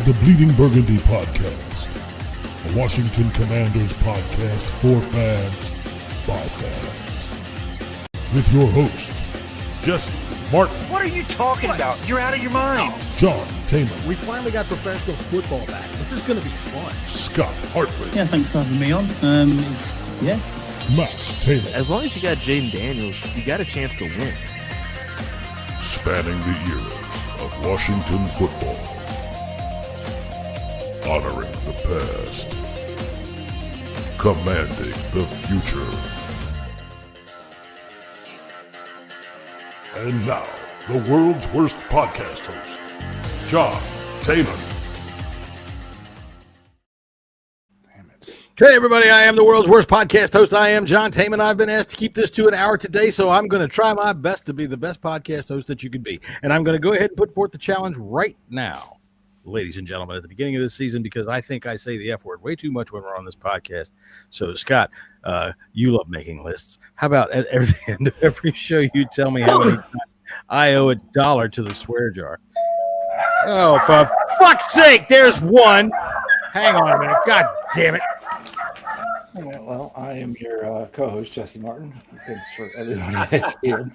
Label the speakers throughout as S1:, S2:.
S1: The Bleeding Burgundy Podcast, a Washington Commanders podcast for fans, by fans. With your host, Jessy, Martin.
S2: What are you talking about? You're out of your mind.
S1: John Taman.
S3: We finally got professional football back. This is going to be fun.
S1: Scott Hartley.
S4: Yeah, thanks for having me on.
S1: Max Taylor.
S2: As long as you got Jaden Daniels, you got a chance to win.
S1: Spanning the eras of Washington football. Honoring the past. Commanding the future. And now, the world's worst podcast host, John Taman.
S3: Hey, everybody. I am the world's worst podcast host. I am John Taman. I've been asked to keep this to an hour today, so I'm going to try my best to be the best podcast host that you could be. And I'm going to go ahead and put forth the challenge right now, ladies and gentlemen, at the beginning of this season, because I think I say the F word way too much when we're on this podcast. So, Scott, you love making lists. How about at the end of every show, you tell me how many times I owe $1 to the swear jar? Oh, for fuck's sake, there's one. Hang on a minute. God damn it.
S5: Yeah, well, I am your co-host, Jesse Martin. Thanks for everybody that's here.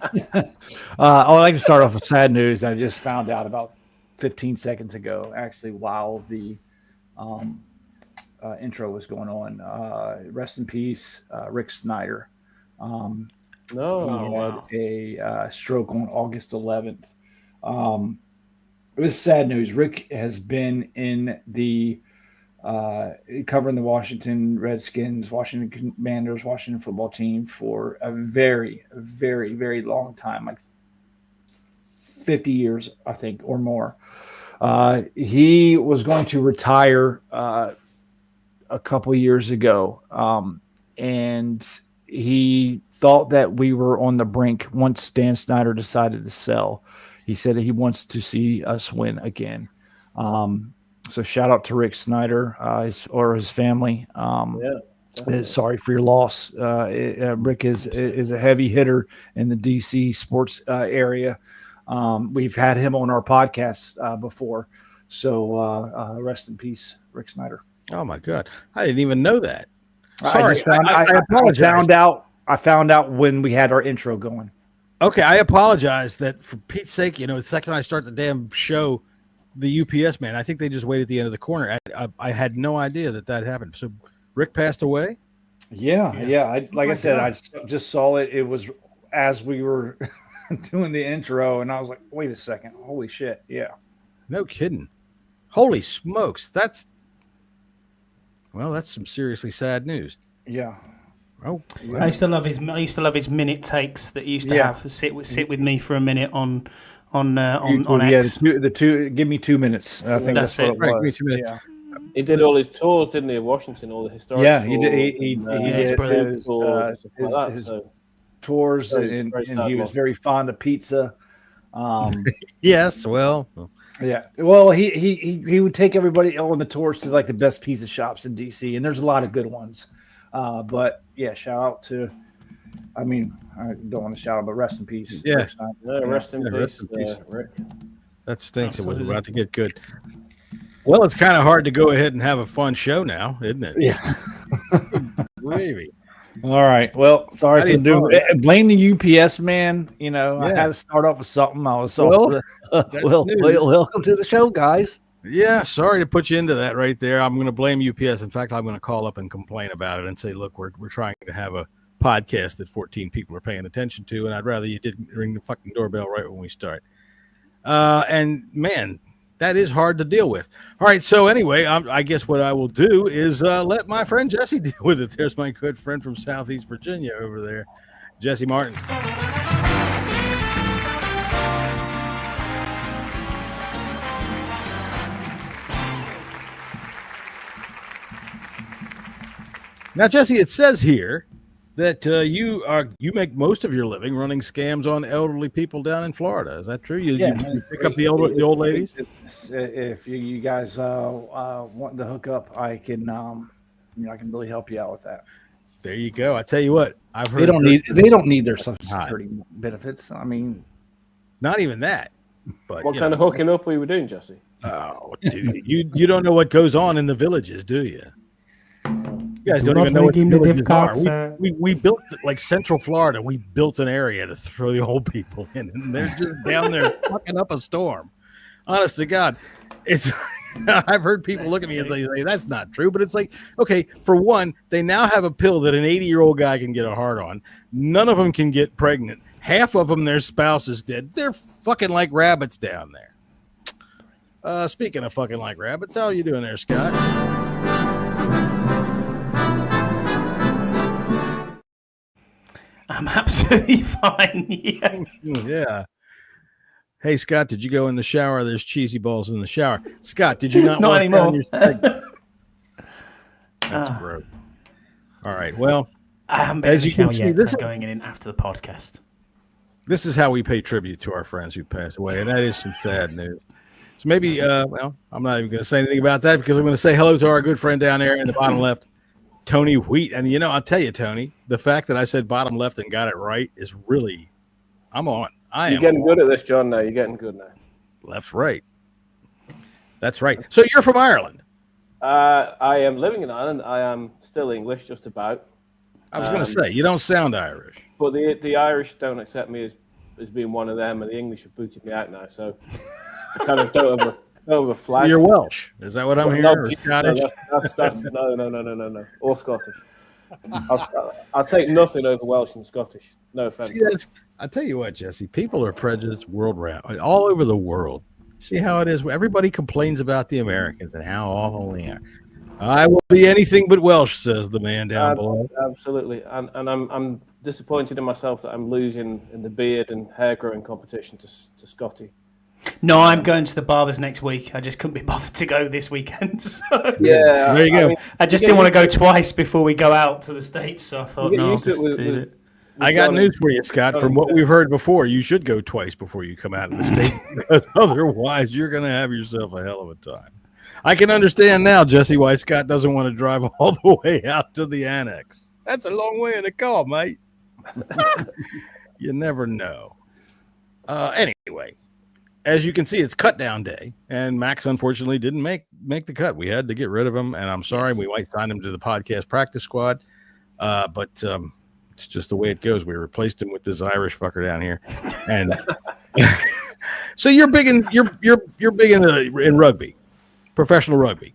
S5: I'd like to start off with sad news. I just found out about 15 seconds ago, actually, while the intro was going on. Rest in peace, Rick Snyder. He had a stroke on August 11th. It was sad news. Rick has been in the covering the Washington Redskins, Washington Commanders, Washington football team for a very, very, very long time, like 50 years, I think, or more. He was going to retire a couple years ago, and he thought that we were on the brink once Dan Snyder decided to sell. He said that he wants to see us win again. So shout out to Rick Snyder his family. Sorry for your loss. Rick is a heavy hitter in the DC sports area. We've had him on our podcast before. So rest in peace, Rick Snyder.
S3: Oh my God, I didn't even know that.
S5: Sorry, I apologize. I found out when we had our intro going.
S3: Okay, I apologize. That for Pete's sake, the second I start the damn show, the UPS man, I think they just wait at the end of the corner. I had no idea that happened. So Rick passed away?
S5: Yeah. I said, I just saw it. It was as we were doing the intro, and I was like, wait a second. Holy shit. Yeah.
S3: No kidding. Holy smokes. That's some seriously sad news.
S5: Yeah.
S3: Oh,
S4: I used to love his minute takes that he used to have. Sit with me for a minute on X.
S5: The two. Give me 2 minutes. I think that's what it was.
S3: Yeah.
S6: He did all his tours, didn't he? Of Washington, all the historic.
S5: Yeah,
S6: tours,
S5: he did. His tours, and he was very fond of pizza.
S3: Yes, well,
S5: yeah. Well, he would take everybody on the tours to like the best pizza shops in DC, and there's a lot of good ones. But yeah, shout out to. I mean, I don't want to shout out, but rest in peace.
S3: Yeah,
S6: rest in peace, Rick.
S3: That stinks. Absolutely. It was about to get good. Well, it's kind of hard to go ahead and have a fun show now, isn't it?
S5: Yeah.
S3: Gravy.
S5: All right. Well, sorry for doing it. Blame the UPS man. I had to start off with something. I was welcome to the show, guys.
S3: Yeah, sorry to put you into that right there. I'm going to blame UPS. In fact, I'm going to call up and complain about it and say, look, we're trying to have a podcast that 14 people are paying attention to, and I'd rather you didn't ring the fucking doorbell right when we start. And man, that is hard to deal with. All right, so anyway, I guess what I will do is let my friend Jesse deal with it. There's my good friend from Southeast Virginia over there, Jesse Martin. Now, Jesse, it says here that you make most of your living running scams on elderly people down in Florida. Is that true? You pick up the old ladies?
S5: If you guys want to hook up, I can I can really help you out with that.
S3: There you go. I tell you what, I've heard
S5: they don't need their Social Security benefits. I mean,
S3: not even that. But
S6: what kind of hooking up were you doing, Jesse?
S3: Oh, dude, you don't know what goes on in the villages, do you? You guys
S4: Do
S3: don't even know what the
S4: not give me
S3: villages
S4: gift
S3: are.
S4: cards, sir.
S3: We built, like Central Florida, we built an area to throw the old people in, and they're just down there fucking up a storm. Honest to God, it's. I've heard people look at me and say, that's not true, but it's like, okay, for one, they now have a pill that an 80-year-old guy can get a hard on. None of them can get pregnant. Half of them, their spouse is dead. They're fucking like rabbits down there. Speaking of fucking like rabbits, how are you doing there, Scott?
S4: I'm absolutely fine. Yeah.
S3: Yeah. Hey, Scott, did you go in the shower? There's cheesy balls in the shower. Scott, did you not
S4: Not
S3: wash
S4: anymore.
S3: down your segment? That's gross. All right. Well,
S4: I haven't been
S3: as
S4: in the
S3: you can
S4: shower
S3: see,
S4: yet.
S3: this
S4: I'm going in after the podcast.
S3: This is how we pay tribute to our friends who passed away, and that is some sad news. So maybe, well, I'm not even going to say anything about that because I'm going to say hello to our good friend down there in the bottom left, Tony Wheat. And, I'll tell you, Tony, the fact that I said bottom left and got it right is really, I'm on.
S6: You're getting good at this, John, now. You're getting good now.
S3: Left, right. That's right. So you're from Ireland.
S6: I am living in Ireland. I am still English, just about.
S3: I was going to say, you don't sound Irish.
S6: But the Irish don't accept me as being one of them, and the English have booted me out now. So I kind of don't have a flag.
S3: So you're Welsh. Is that what I'm hearing? Or Scottish?
S6: No. Or Scottish. I'll take nothing over Welsh and Scottish. No offense.
S3: See, I tell you what, Jesse, people are prejudiced world round, all over the world. See how it is? Everybody complains about the Americans and how awful they are. I will be anything but Welsh, says the man down below.
S6: Absolutely, and I'm disappointed in myself that I'm losing in the beard and hair growing competition to Scotty.
S4: No, I'm going to the barber's next week. I just couldn't be bothered to go this weekend. So.
S6: Yeah,
S3: there you go.
S4: I just didn't want to go twice before we go out to the States, so I thought, no, I'll just do it.
S3: I got news for you, Scott. From what we've heard before, you should go twice before you come out of the state, because otherwise you're going to have yourself a hell of a time. I can understand now, Jesse, why Scott doesn't want to drive all the way out to the annex. That's a long way in the car, mate. You never know. Anyway, as you can see, it's cut down day, and Max unfortunately didn't make the cut. We had to get rid of him, and I'm sorry. We might sign him to the podcast practice squad, but it's just the way it goes. We replaced him with this Irish fucker down here, and so you're big in rugby, professional rugby.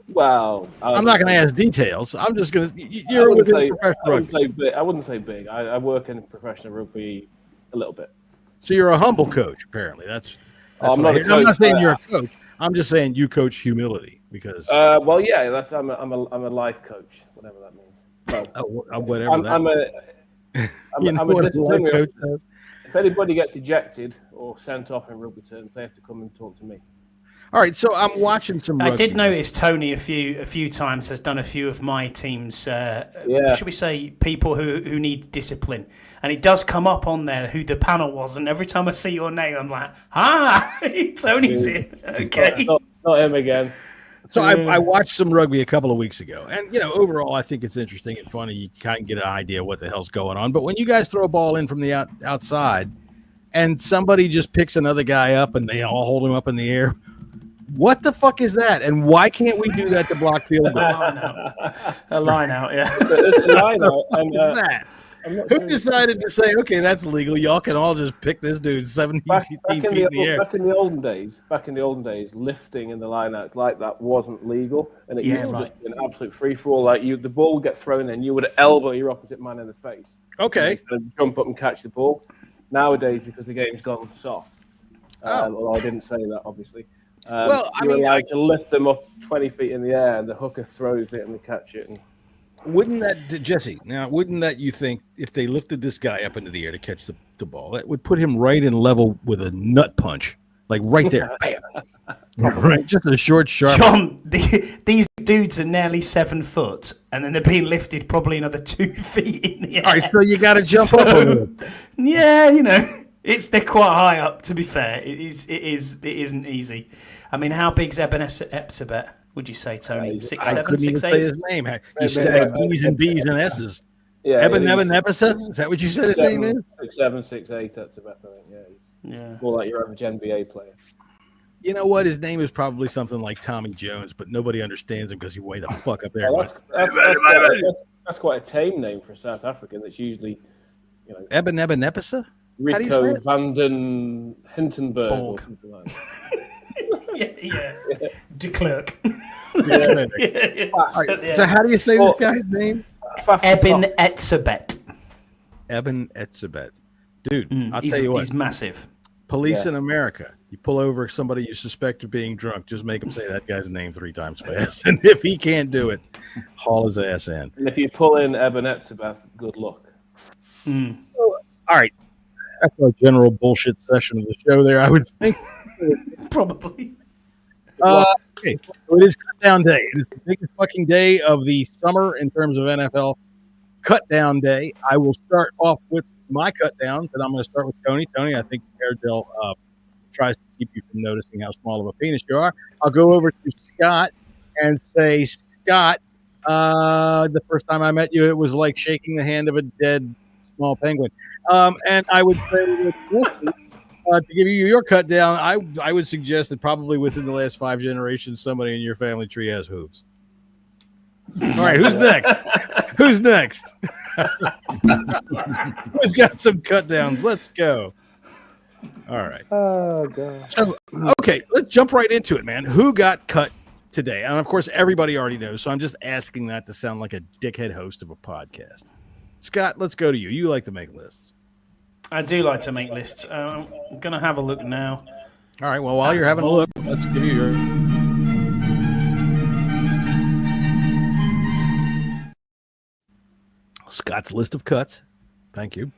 S6: Well,
S3: I'm not going to ask details. I'm just going to. You're within professional rugby.
S6: I wouldn't say big. I work in professional rugby a little bit.
S3: So you're a humble coach, apparently. That's
S6: I'm
S3: not saying you're a coach. I'm just saying you coach humility because.
S6: Well, yeah, I'm a life coach, whatever that means.
S3: Whatever.
S6: I'm a disciplinary coach. If anybody gets ejected or sent off in rugby terms, they have to come and talk to me.
S3: All right, so I'm watching some rugby.
S4: I did notice Tony a few times has done a few of my teams. Should we say people who need discipline? And it does come up on there who the panel was, and every time I see your name, I'm like, Tony's in. Okay,
S6: not him again.
S3: So I watched some rugby a couple of weeks ago, and overall, I think it's interesting and funny. You kind of get an idea what the hell's going on. But when you guys throw a ball in from the outside, and somebody just picks another guy up, and they all hold him up in the air. What the fuck is that? And why can't we do that to block field goal?
S4: A line out, yeah.
S6: It's a line out.
S3: What is that? Who decided to say, okay, that's legal? Y'all can all just pick this dude 70 feet in the air.
S6: Back in the olden days, lifting in the line out like that wasn't legal, and it used to just be an absolute free for all. Like the ball would get thrown in, you would elbow your opposite man in the face.
S3: Okay.
S6: And jump up and catch the ball. Nowadays, because the game's gone soft. Although I didn't say that, obviously. You're allowed to lift them up 20 feet in the air, and the hooker throws it and they catch it. And
S3: wouldn't that, Jesse, you think if they lifted this guy up into the air to catch the ball, that would put him right in level with a nut punch? Like right there. Bam. Right, just a short, sharp.
S4: John, these dudes are nearly 7 foot, and then they're being lifted probably another 2 feet in the air.
S3: All right, so you got to jump up a little.
S4: Yeah, they're quite high up. To be fair, it isn't easy. I mean, how big's Epsabet? Would you say, Tony? 6'7",
S3: I couldn't even say his name. You stack E's and B's and S's.
S6: Yeah,
S3: Eben Epsa? Is that what you said his name is?
S6: 6'7", 6'8", that's about, I think. Yeah, he's more like your average NBA player.
S3: You know what? His name is probably something like Tommy Jones, but nobody understands him because he way the fuck up there.
S6: That's quite a tame name for a South African. That's usually,
S3: Ebenepisa?
S6: Rico van den Hintenberg or something like that.
S4: yeah. De Klerk.
S3: Right. So how do you say this guy's name?
S4: Eben Etzebeth.
S3: Eben Etzebeth. Dude, I'll tell you what.
S4: He's massive.
S3: Police in America, you pull over somebody you suspect of being drunk, just make him say that guy's name 3 times fast. And if he can't do it, haul his ass in.
S6: And if you pull in Eben Etzebeth, good luck.
S3: All right. That's our general bullshit session of the show there, I would think.
S4: Probably.
S3: Okay, so it is cut down day. It is the biggest fucking day of the summer in terms of NFL cut down day. I will start off with my cut down, and I'm going to start with Tony. Tony, I think hair gel tries to keep you from noticing how small of a penis you are. I'll go over to Scott and say, Scott, the first time I met you, it was like shaking the hand of a dead small penguin. And I would say that to give you your cut down, I would suggest that probably within the last 5 generations, somebody in your family tree has hooves. All right, who's next? Who's next? Who's got some cut downs? Let's go. All right.
S6: Oh, God.
S3: So, okay, let's jump right into it, man. Who got cut today? And, of course, everybody already knows, so I'm just asking that to sound like a dickhead host of a podcast. Scott, let's go to you. You like to make lists.
S4: I do like to make lists. I'm going to have a look now.
S3: All right, well, while you're having a look, let's give you your... Scott's list of cuts. Thank you.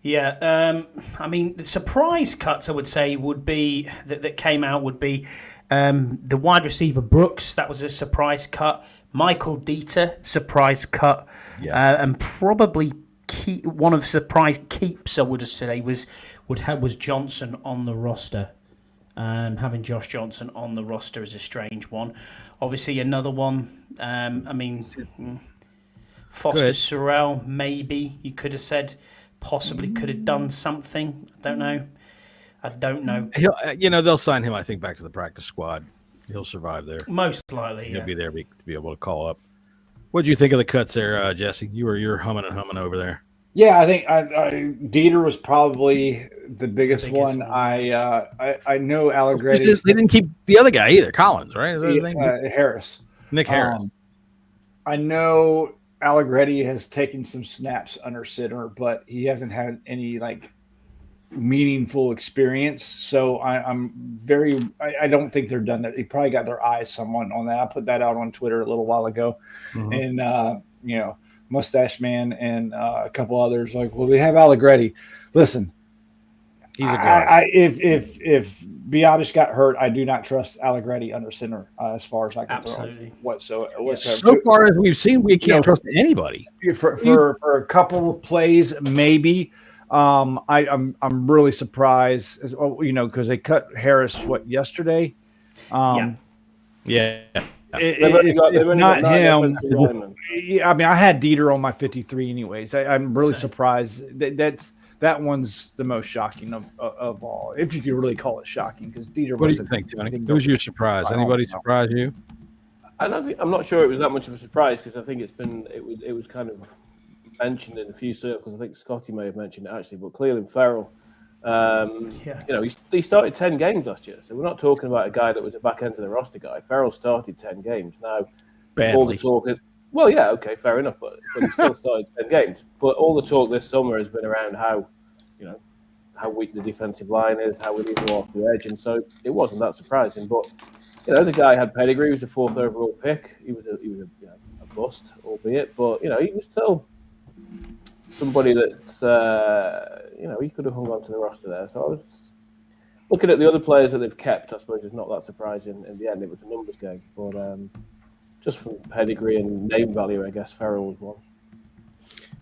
S4: Yeah, I mean, the surprise cuts, I would say, would be that came out would be the wide receiver Brooks. That was a surprise cut. Michael Dieter, surprise cut. Yeah. And probably one of the surprise keeps, I would say, was Johnson on the roster. Having Josh Johnson on the roster is a strange one. Obviously, another one, Foster Sorrell, maybe you could have said, possibly could have done something. I don't know.
S3: They'll sign him, I think, back to the practice squad. He'll survive there.
S4: Most likely,
S3: He'll be there to be able to call up. What did you think of the cuts there, Jesse? You're humming and humming over there.
S5: Yeah, I think Dieter was probably the biggest one. I know Allegretti.
S3: They didn't keep the other guy either, Collins, right? Is that his name?
S5: Harris.
S3: Nick Harris.
S5: I know Allegretti has taken some snaps under center, but he hasn't had any meaningful experience. So I don't think they're done that. They probably got their eyes someone on that. I put that out on Twitter a little while ago, and Mustache Man and a couple others well, they have Allegretti. Listen, he's a guy. If Biotis got hurt, I do not trust Allegretti under center as far as I can throw whatsoever.
S3: So far as we've seen, we can't trust anybody.
S5: For a couple of plays, maybe. I'm really surprised as well, because they cut Harris yesterday. If not him, I had Dieter on my 53 anyways. I'm really surprised that one's the most shocking of all, if you could really call it shocking, because Dieter.
S3: What do you think, Tony? Who was your surprise? Anybody surprise you?
S6: I'm not sure it was that much of a surprise, because I think it was kind of mentioned in a few circles. I think Scotty may have mentioned it actually, but Cleveland Ferrell. He started 10 games last year, so we're not talking about a guy that was a back end of the roster guy. Farrell started 10 games. Now,
S3: badly.
S6: All the talk is, fair enough, but he still started 10 games. But all the talk this summer has been around how weak the defensive line is, how we leave him off the edge, and so it wasn't that surprising. But the guy had pedigree. He was the 4th overall pick. He was a bust, albeit, but he was still somebody that he could have hung on to the roster there. So I was looking at the other players that they've kept. I suppose it's not that surprising. In the end, it was a numbers game, but just from pedigree and name value, I guess Ferrell was one.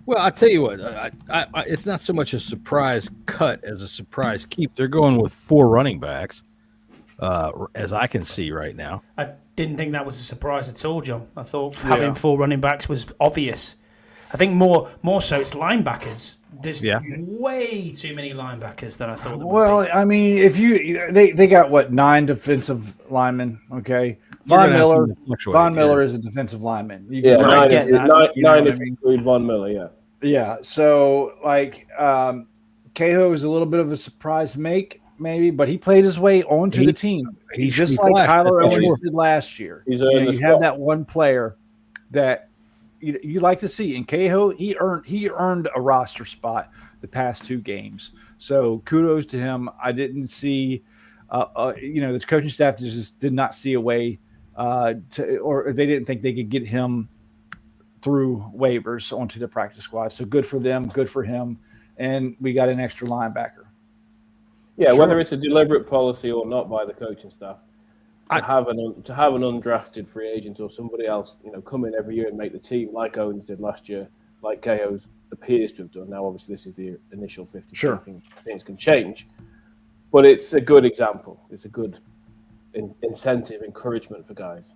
S3: Well, I'll tell you what, it's not so much a surprise cut as a surprise keep. They're going with 4 running backs, as I can see right now.
S4: I didn't think that was a surprise at all, John. I thought having 4 running backs was obvious. I think more so it's linebackers. There's way too many linebackers than I thought.
S5: Well, I mean, if they got 9 defensive linemen. Okay, Von Miller is a defensive lineman.
S6: Nine if you include Von Miller. Yeah.
S5: Yeah. So Cahill is a little bit of a surprise make, maybe, but he played his way onto the team. He's just like Tyler Owens did last year. You have that one player that you like to see. And Cahill, he earned a roster spot the past 2 games. So kudos to him. I didn't see, the coaching staff just did not see a way or they didn't think they could get him through waivers onto the practice squad. So good for them, good for him. And we got an extra linebacker.
S6: Yeah, whether it's a deliberate policy or not by the coaching staff, to have an undrafted free agent or somebody else, come in every year and make the team like Owens did last year, like KO appears to have done. Now, obviously, this is the initial 50.
S5: Sure.
S6: Things can change, but it's a good example. It's a good incentive, encouragement for guys.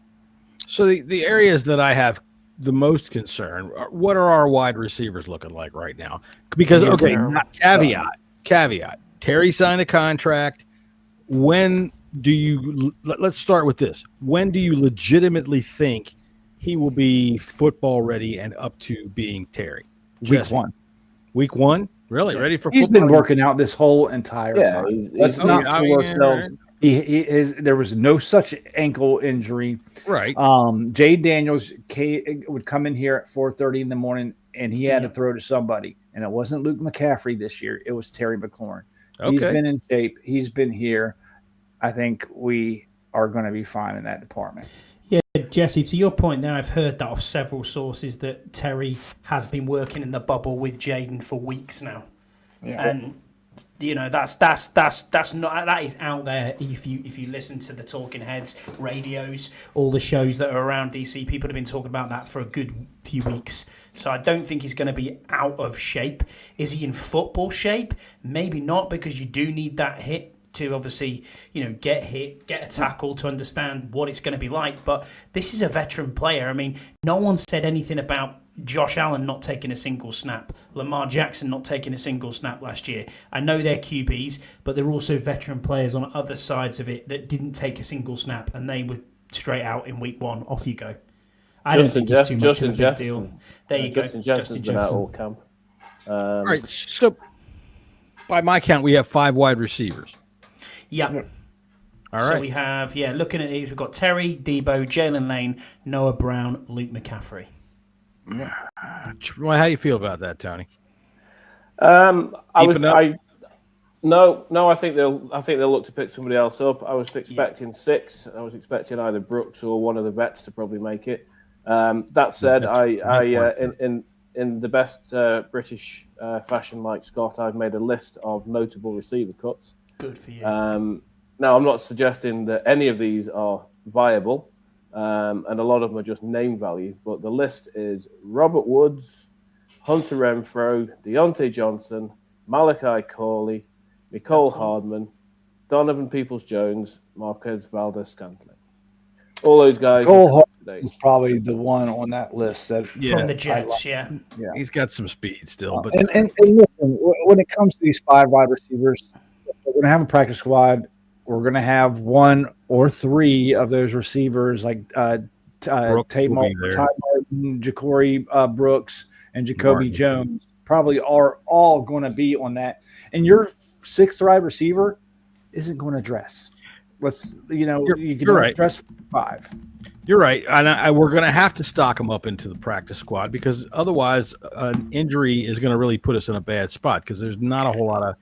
S3: So the areas that I have the most concern, what are our wide receivers looking like right now? Because, caveat, Terry signed a contract. Let's start with this. When do you legitimately think he will be football ready and up to being Terry?
S5: Week 1.
S3: Week 1? Really? Ready for
S5: He's
S3: football?
S5: Been working out this whole entire time. Let's not fool ourselves. There was no such ankle injury.
S3: Right.
S5: Jay Daniels would come in here at 4:30 in the morning, and he had to throw to somebody. And it wasn't Luke McCaffrey this year. It was Terry McLaurin. Okay. He's been in shape. He's been here. I think we are going to be fine in that department.
S4: Yeah, Jesse, to your point there, I've heard that off several sources that Terry has been working in the bubble with Jaden for weeks now. Yeah. And that's not, that is out there. If you listen to the talking heads, radios, all the shows that are around DC, people have been talking about that for a good few weeks. So I don't think he's going to be out of shape. Is he in football shape? Maybe not, because you do need that hit to obviously, get hit, get a tackle to understand what it's going to be like. But this is a veteran player. I mean, no one said anything about Josh Allen not taking a single snap, Lamar Jackson not taking a single snap last year. I know they're QBs, but they're also veteran players on other sides of it that didn't take a single snap, and they were straight out in week 1. Off you go. I don't think it's too much of a big deal. There you go.
S6: Justin Jefferson's been out all camp.
S3: All right, so by my count, we have 5 wide receivers.
S4: Yeah.
S3: All right.
S4: So we have, looking at these, we've got Terry, Debo, Jalen Lane, Noah Brown, Luke McCaffrey.
S3: Yeah. Well, how do you feel about that, Tony?
S6: No, I think they'll look to pick somebody else up. I was expecting 6. I was expecting either Brooks or one of the vets to probably make it. That said, in the best British fashion like Scott, I've made a list of notable receiver cuts.
S4: Good for you.
S6: Now, I'm not suggesting that any of these are viable, and a lot of them are just name value, but the list is Robert Woods, Hunter Renfrow, Deontay Johnson, Malachi Corley, Nicole Hardman, Donovan Peoples-Jones, Marquez Valdez-Scantling. All those guys.
S5: Cole Hardman is probably the one on that list. From
S4: the Jets, yeah.
S3: He's got some speed still. But
S5: and listen, when it comes to these 5 wide receivers, we're going to have a practice squad. We're going to have 1 or 3 of those receivers like Ty Martin, Ja'Cory Brooks, and Jacoby Jones probably are all going to be on that. And your 6th wide receiver isn't going to dress. You can right. Dress 5.
S3: You're right. And we're going to have to stock them up into the practice squad, because otherwise an injury is going to really put us in a bad spot, because there's not a whole lot of,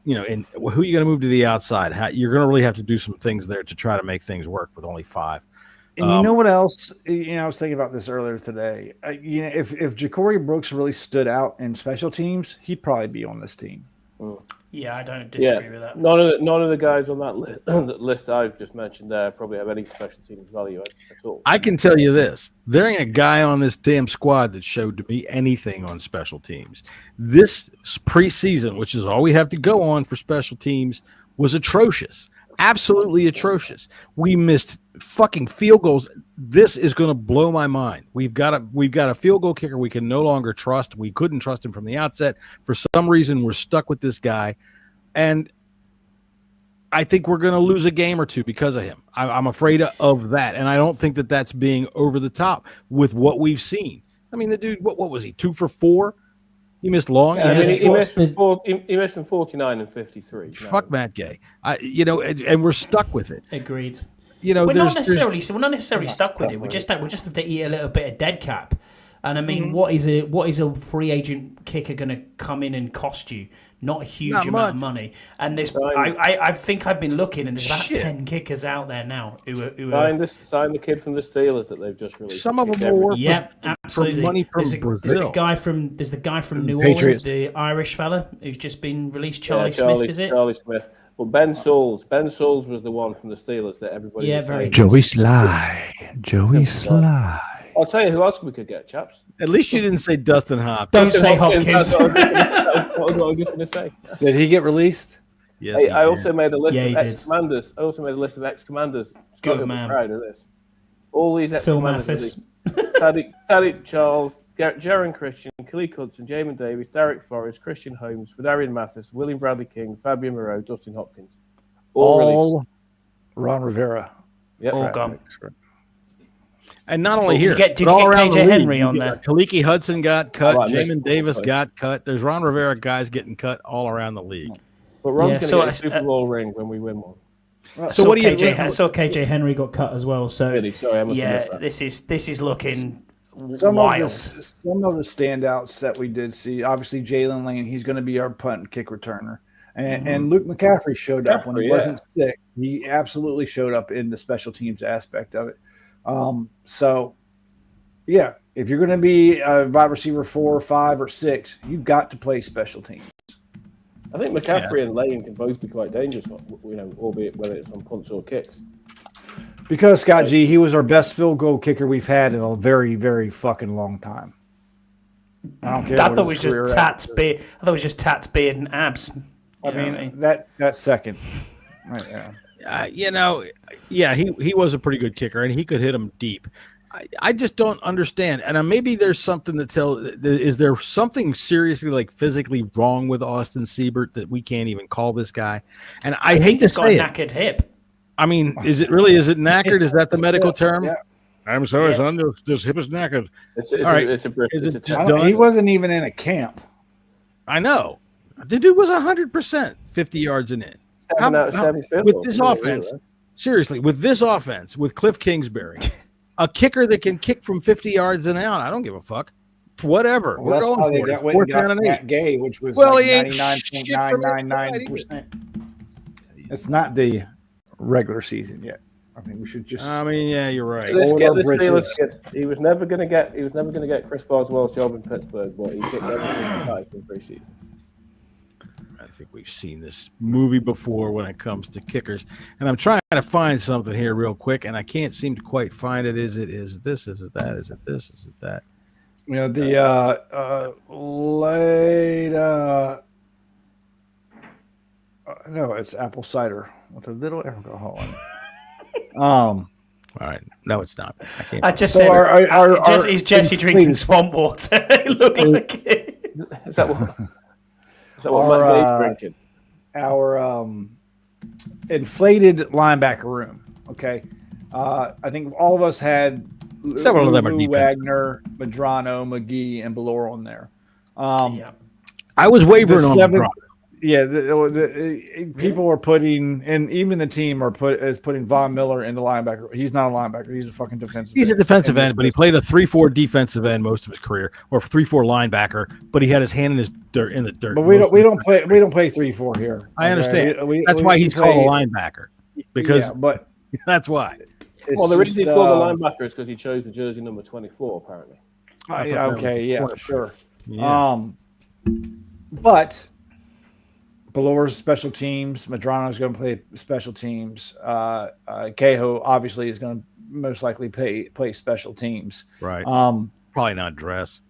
S3: and who are you going to move to the outside? You're going to really have to do some things there to try to make things work with only 5.
S5: And you know what else? I was thinking about this earlier today. If Ja'Cory Brooks really stood out in special teams, he'd probably be on this team.
S4: Yeah, I don't disagree with that.
S6: None of the guys on that list I've just mentioned there probably have any special teams value at all.
S3: I can tell you this. There ain't a guy on this damn squad that showed to me anything on special teams. This preseason, which is all we have to go on for special teams, was atrocious. Absolutely atrocious. We missed fucking field goals. This is going to blow my mind. We've got a field goal kicker we can no longer trust. We couldn't trust him from the outset. For some reason, we're stuck with this guy, and I think we're going to lose a game or two because of him. I'm afraid of that, and I don't think that that's being over the top with what we've seen. I mean, the dude, what was he? 2 for 4? He missed long.
S6: He missed from 49 and 53.
S3: Fuck Matt Gay. And we're stuck with it.
S4: Agreed.
S3: We're
S4: not necessarily stuck with it. We just have to eat a little bit of dead cap. And I mean, what is a free agent kicker going to come in and cost you? Not a huge amount of money. And there's, I think I've been looking, and there's about 10 kickers out there now who
S6: sign the kid from the Steelers that they've just released.
S3: Some of them will work.
S4: Absolutely.
S3: For money from Brazil.
S4: There's the guy from New Orleans, the Irish fella who's just been released. Charlie Smith, is it?
S6: Charlie Smith. Well, Ben Sauls was the one from the Steelers that everybody.
S4: Yeah, very.
S7: Joey Sly.
S6: I'll tell you who else we could get, chaps.
S3: At least you didn't say Dustin Hopkins.
S4: Don't say Hopkins.
S6: That's what I was just going to say.
S5: Did he get released?
S3: Yes.
S6: I also made a list of
S3: ex-commanders.
S6: ex-commanders.
S4: Good man.
S6: Proud of this. All these
S4: Phil
S6: ex-commanders.
S4: Mathis.
S6: Tadic Charles, Jaron Christian, Khalid Hudson, Jamin Davis, Derek Forrest, Christian Holmes, Fedarian Mathis, William Bradley King, Fabian Moreau, Dustin Hopkins.
S5: All Ron Rivera.
S6: Yep.
S4: All gone.
S3: And not only here,
S4: did you get KJ Henry on there?
S3: Kaliki Hudson got cut.
S6: Jamin
S3: Davis got cut. There's Ron Rivera guys getting cut all around the league.
S6: But Ron's going to get a Super Bowl ring when we win one.
S4: So what do you? KJ Henry got cut as well. So
S6: really? Sorry, I must have missed that.
S4: this is looking
S5: some
S4: wild.
S5: Of the standouts that we did see, obviously Jalen Lane, he's going to be our punt and kick returner. And Luke McCaffrey showed up when he wasn't sick. He absolutely showed up in the special teams aspect of it. If you're going to be a wide receiver 4 or 5 or 6, you've got to play special teams.
S6: I think McCaffrey and Lane can both be quite dangerous, albeit whether it's on punts or kicks.
S5: Because Scott G, he was our best field goal kicker we've had in a very, very fucking long time. I don't care.
S4: I thought it was just tats, beard. I thought it was just tats, beard, and abs.
S5: I mean, that second. Right,
S3: he was a pretty good kicker, and he could hit them deep. I just don't understand. And maybe there's something to tell. Is there something seriously, like physically wrong with Austin Siebert that we can't even call this guy? And I hate to say it.
S4: Knackered hip.
S3: I mean, is it knackered? Is that the medical term?
S5: Yeah.
S3: I'm sorry, son. This hip is knackered.
S5: He wasn't even in a camp.
S3: I know. The dude was 100%, 50 yards and in. With this offense, seriously, with this offense, with Cliff Kingsbury, a kicker that can kick from 50 yards and out, I don't give a fuck. Whatever.
S5: Well,
S3: we're going for it. Fourth down and 8.
S5: Matt Gay, which was
S3: like
S5: he ain't 99.999%. It's not the regular season yet. I think we should just.
S3: I mean, yeah, you're right.
S6: He was never going to get Chris Boswell's job in Pittsburgh, but he kicked everything in preseason.
S3: I think we've seen this movie before when it comes to kickers, and I'm trying to find something here real quick, and I can't seem to quite find it. Is it this? Is it that? Is it this? Is it that?
S5: You know, the late no, it's apple cider with a little alcohol in it.
S3: All right, no, it's not. I can't.
S4: I just said, is Jesse drinking swamp water? It looked like it.
S6: Is that what Matt Gay's drinking?
S5: Our inflated linebacker room. Okay, I think all of us had
S3: several of them are
S5: Wagner, Medrano, McGee, and Ballore on there.
S3: I was wavering on Medrano.
S5: Yeah, people are putting, and even the team is putting Von Miller in the linebacker. He's not a linebacker. He's a fucking defensive.
S3: He's a defensive end, but he played a 3-4 defensive end most of his career, or 3-4 linebacker. But he had his hand in the dirt.
S5: But we don't play 3-4 here.
S3: I understand. That's why he's called a linebacker. Because
S5: but
S3: that's why.
S6: Well, the reason he's called a linebacker is because he chose the jersey number 24. Apparently.
S5: Sure.
S3: Yeah.
S5: But Ballore's special teams. Medrano's going to play special teams. Cahill obviously is going to most likely play special teams.
S3: Right. Probably not dress.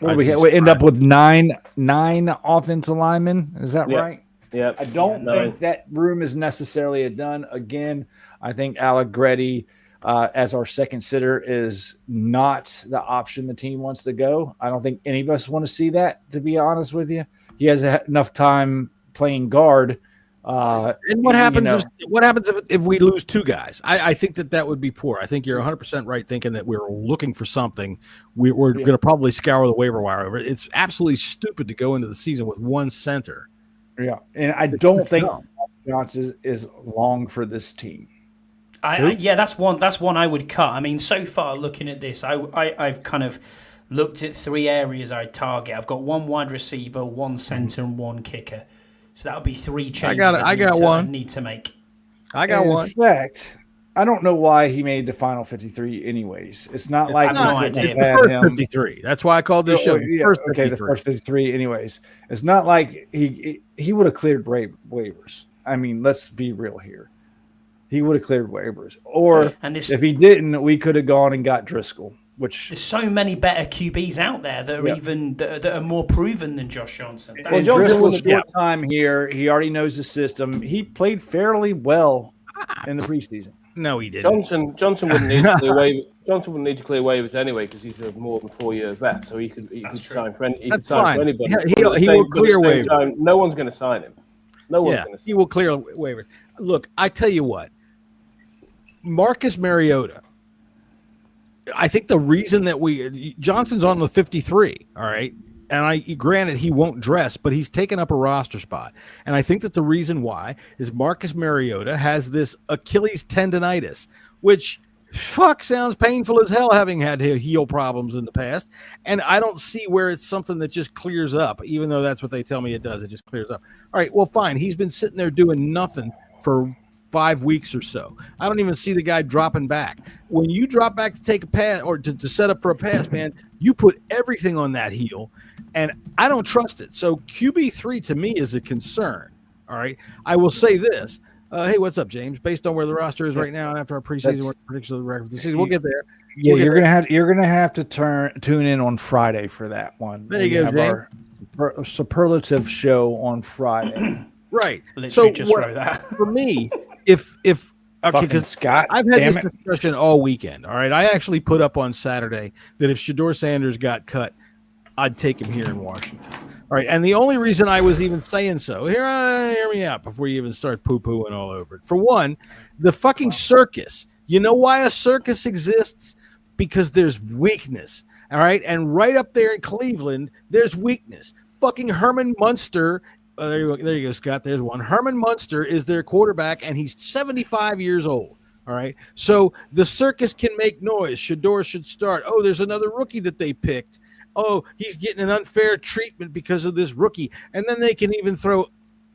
S5: We end up with nine offensive linemen. Is that right?
S6: Yeah.
S5: I don't think that room is necessarily done. Again, I think Allegretti as our second sitter is not the option the team wants to go. I don't think any of us want to see that, to be honest with you. He has enough time playing guard.
S3: And what happens? What happens if we lose two guys? I think that would be poor. I think you're 100% right thinking that we're looking for something. We're going to probably scour the waiver wire over it. It's absolutely stupid to go into the season with one center.
S5: Yeah, and I don't think Johnson is long for this team.
S4: That's one I would cut. I mean, so far looking at this, I've kind of looked at three areas I'd target. I've got one wide receiver, one center, and one kicker. So that would be three changes I need to make.
S3: I got one.
S5: In fact, I don't know why he made the final 53 anyways. It's not like
S3: it's the first 53. That's why I called this show the
S5: first 53 anyways. It's not like he would have cleared waivers. I mean, let's be real here. He would have cleared waivers. Or if he didn't, we could have gone and got Driscoll. Which
S4: there's so many better QBs out there that are that are more proven than Josh Johnson.
S5: Well, Driscoll's short time here. He already knows the system. He played fairly well in the preseason.
S3: No, he didn't.
S6: Johnson wouldn't need to clear waivers. Johnson wouldn't need to clear waivers anyway because he's more than 4 years vet, so he could sign for anybody.
S3: He will clear waivers.
S6: No one's going to sign him. No one's going to.
S3: He will clear waivers. Look, I tell you what, Marcus Mariota. I think the reason that Johnson's on the 53, all right, and granted he won't dress, but he's taken up a roster spot, and I think that the reason why is Marcus Mariota has this Achilles tendonitis, which sounds painful as hell, having had heel problems in the past, and I don't see where it's something that just clears up, even though that's what they tell me it does. It just clears up. All right, well, fine. He's been sitting there doing nothing for 5 weeks or so. I don't even see the guy dropping back. When you drop back to take a pass or to set up for a pass, man, you put everything on that heel, and I don't trust it. So QB3 to me is a concern. All right. I will say this. Hey, what's up, James? Based on where the roster is right now and after our preseason prediction of the record for the season, we'll get there.
S5: You're gonna have to tune in on Friday for that one.
S3: There you go, James.
S5: Our superlative show on Friday.
S3: Right.
S4: Literally just wrote that.
S3: For me, because
S5: Scott,
S3: I've had this discussion all weekend. All right, I actually put up on Saturday that if Shedeur Sanders got cut, I'd take him here in Washington. All right, and the only reason I was even saying so, hear me out before you even start poo-pooing all over it. For one, the fucking circus. You know why a circus exists? Because there's weakness. All right, and right up there in Cleveland, there's weakness. Fucking Herman Munster. There you go, Scott. There's one. Herman Munster is their quarterback, and he's 75 years old. All right. So the circus can make noise. Shedeur should start. Oh, there's another rookie that they picked. Oh, he's getting an unfair treatment because of this rookie. And then they can even throw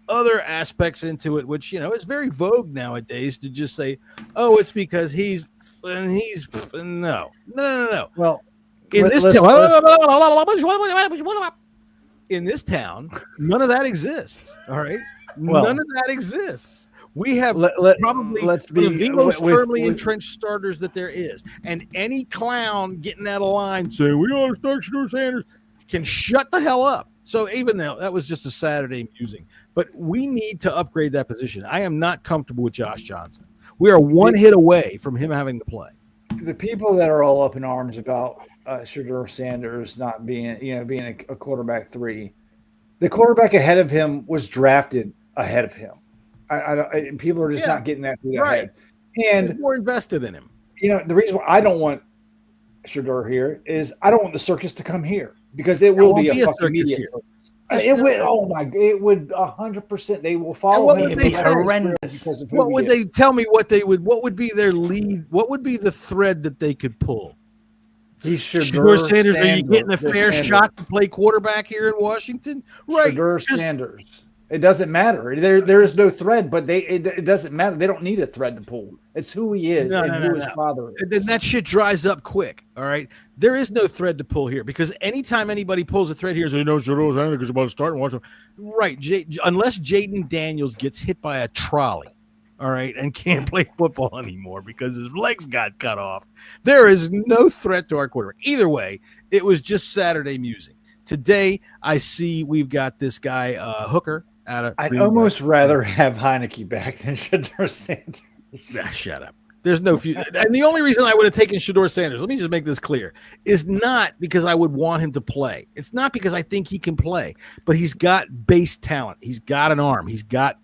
S3: other aspects into it, which, is very vogue nowadays to just say, oh, it's because he's no.
S5: Well,
S3: in this town, none of that exists. All right, none of that exists. We have probably one of the most firmly entrenched starters that there is, and any clown getting out of line saying we ought to start Shedeur Sanders can shut the hell up. So even though that was just a Saturday musing, but we need to upgrade that position. I am not comfortable with Josh Johnson. We are one hit away from him having to play.
S5: The people that are all up in arms about Shedeur Sanders not being a quarterback 3, the quarterback ahead of him was drafted ahead of him. People are just not getting that through their head. And
S3: they're more invested in him.
S5: The reason why I don't want Shedeur here is I don't want the circus to come here because it will be a fucking media here. It would. Oh my! It would 100%. They will follow him.
S4: It's horrendous.
S3: What would they tell me? What would be their lead? What would be the thread that they could pull?
S5: He's
S3: Shedeur Sanders. Are you getting a fair shot to play quarterback here in Washington? Right.
S5: Shedeur Sanders. It doesn't matter. There is no thread, but it doesn't matter. They don't need a thread to pull. It's who he is who his father is.
S3: And then that shit dries up quick. All right. There is no thread to pull here because anytime anybody pulls a thread here, so Shedeur Sanders is about to start and watch him. Right. Unless Jaden Daniels gets hit by a trolley. All right, and can't play football anymore because his legs got cut off. There is no threat to our quarterback. Either way, it was just Saturday musing. Today, I see we've got this guy, Hooker.
S5: I'd almost rather have Heineke back than Shedeur Sanders.
S3: Shut up. There's no future. And the only reason I would have taken Shedeur Sanders, let me just make this clear, is not because I would want him to play. It's not because I think he can play, but he's got base talent. He's got an arm. He's got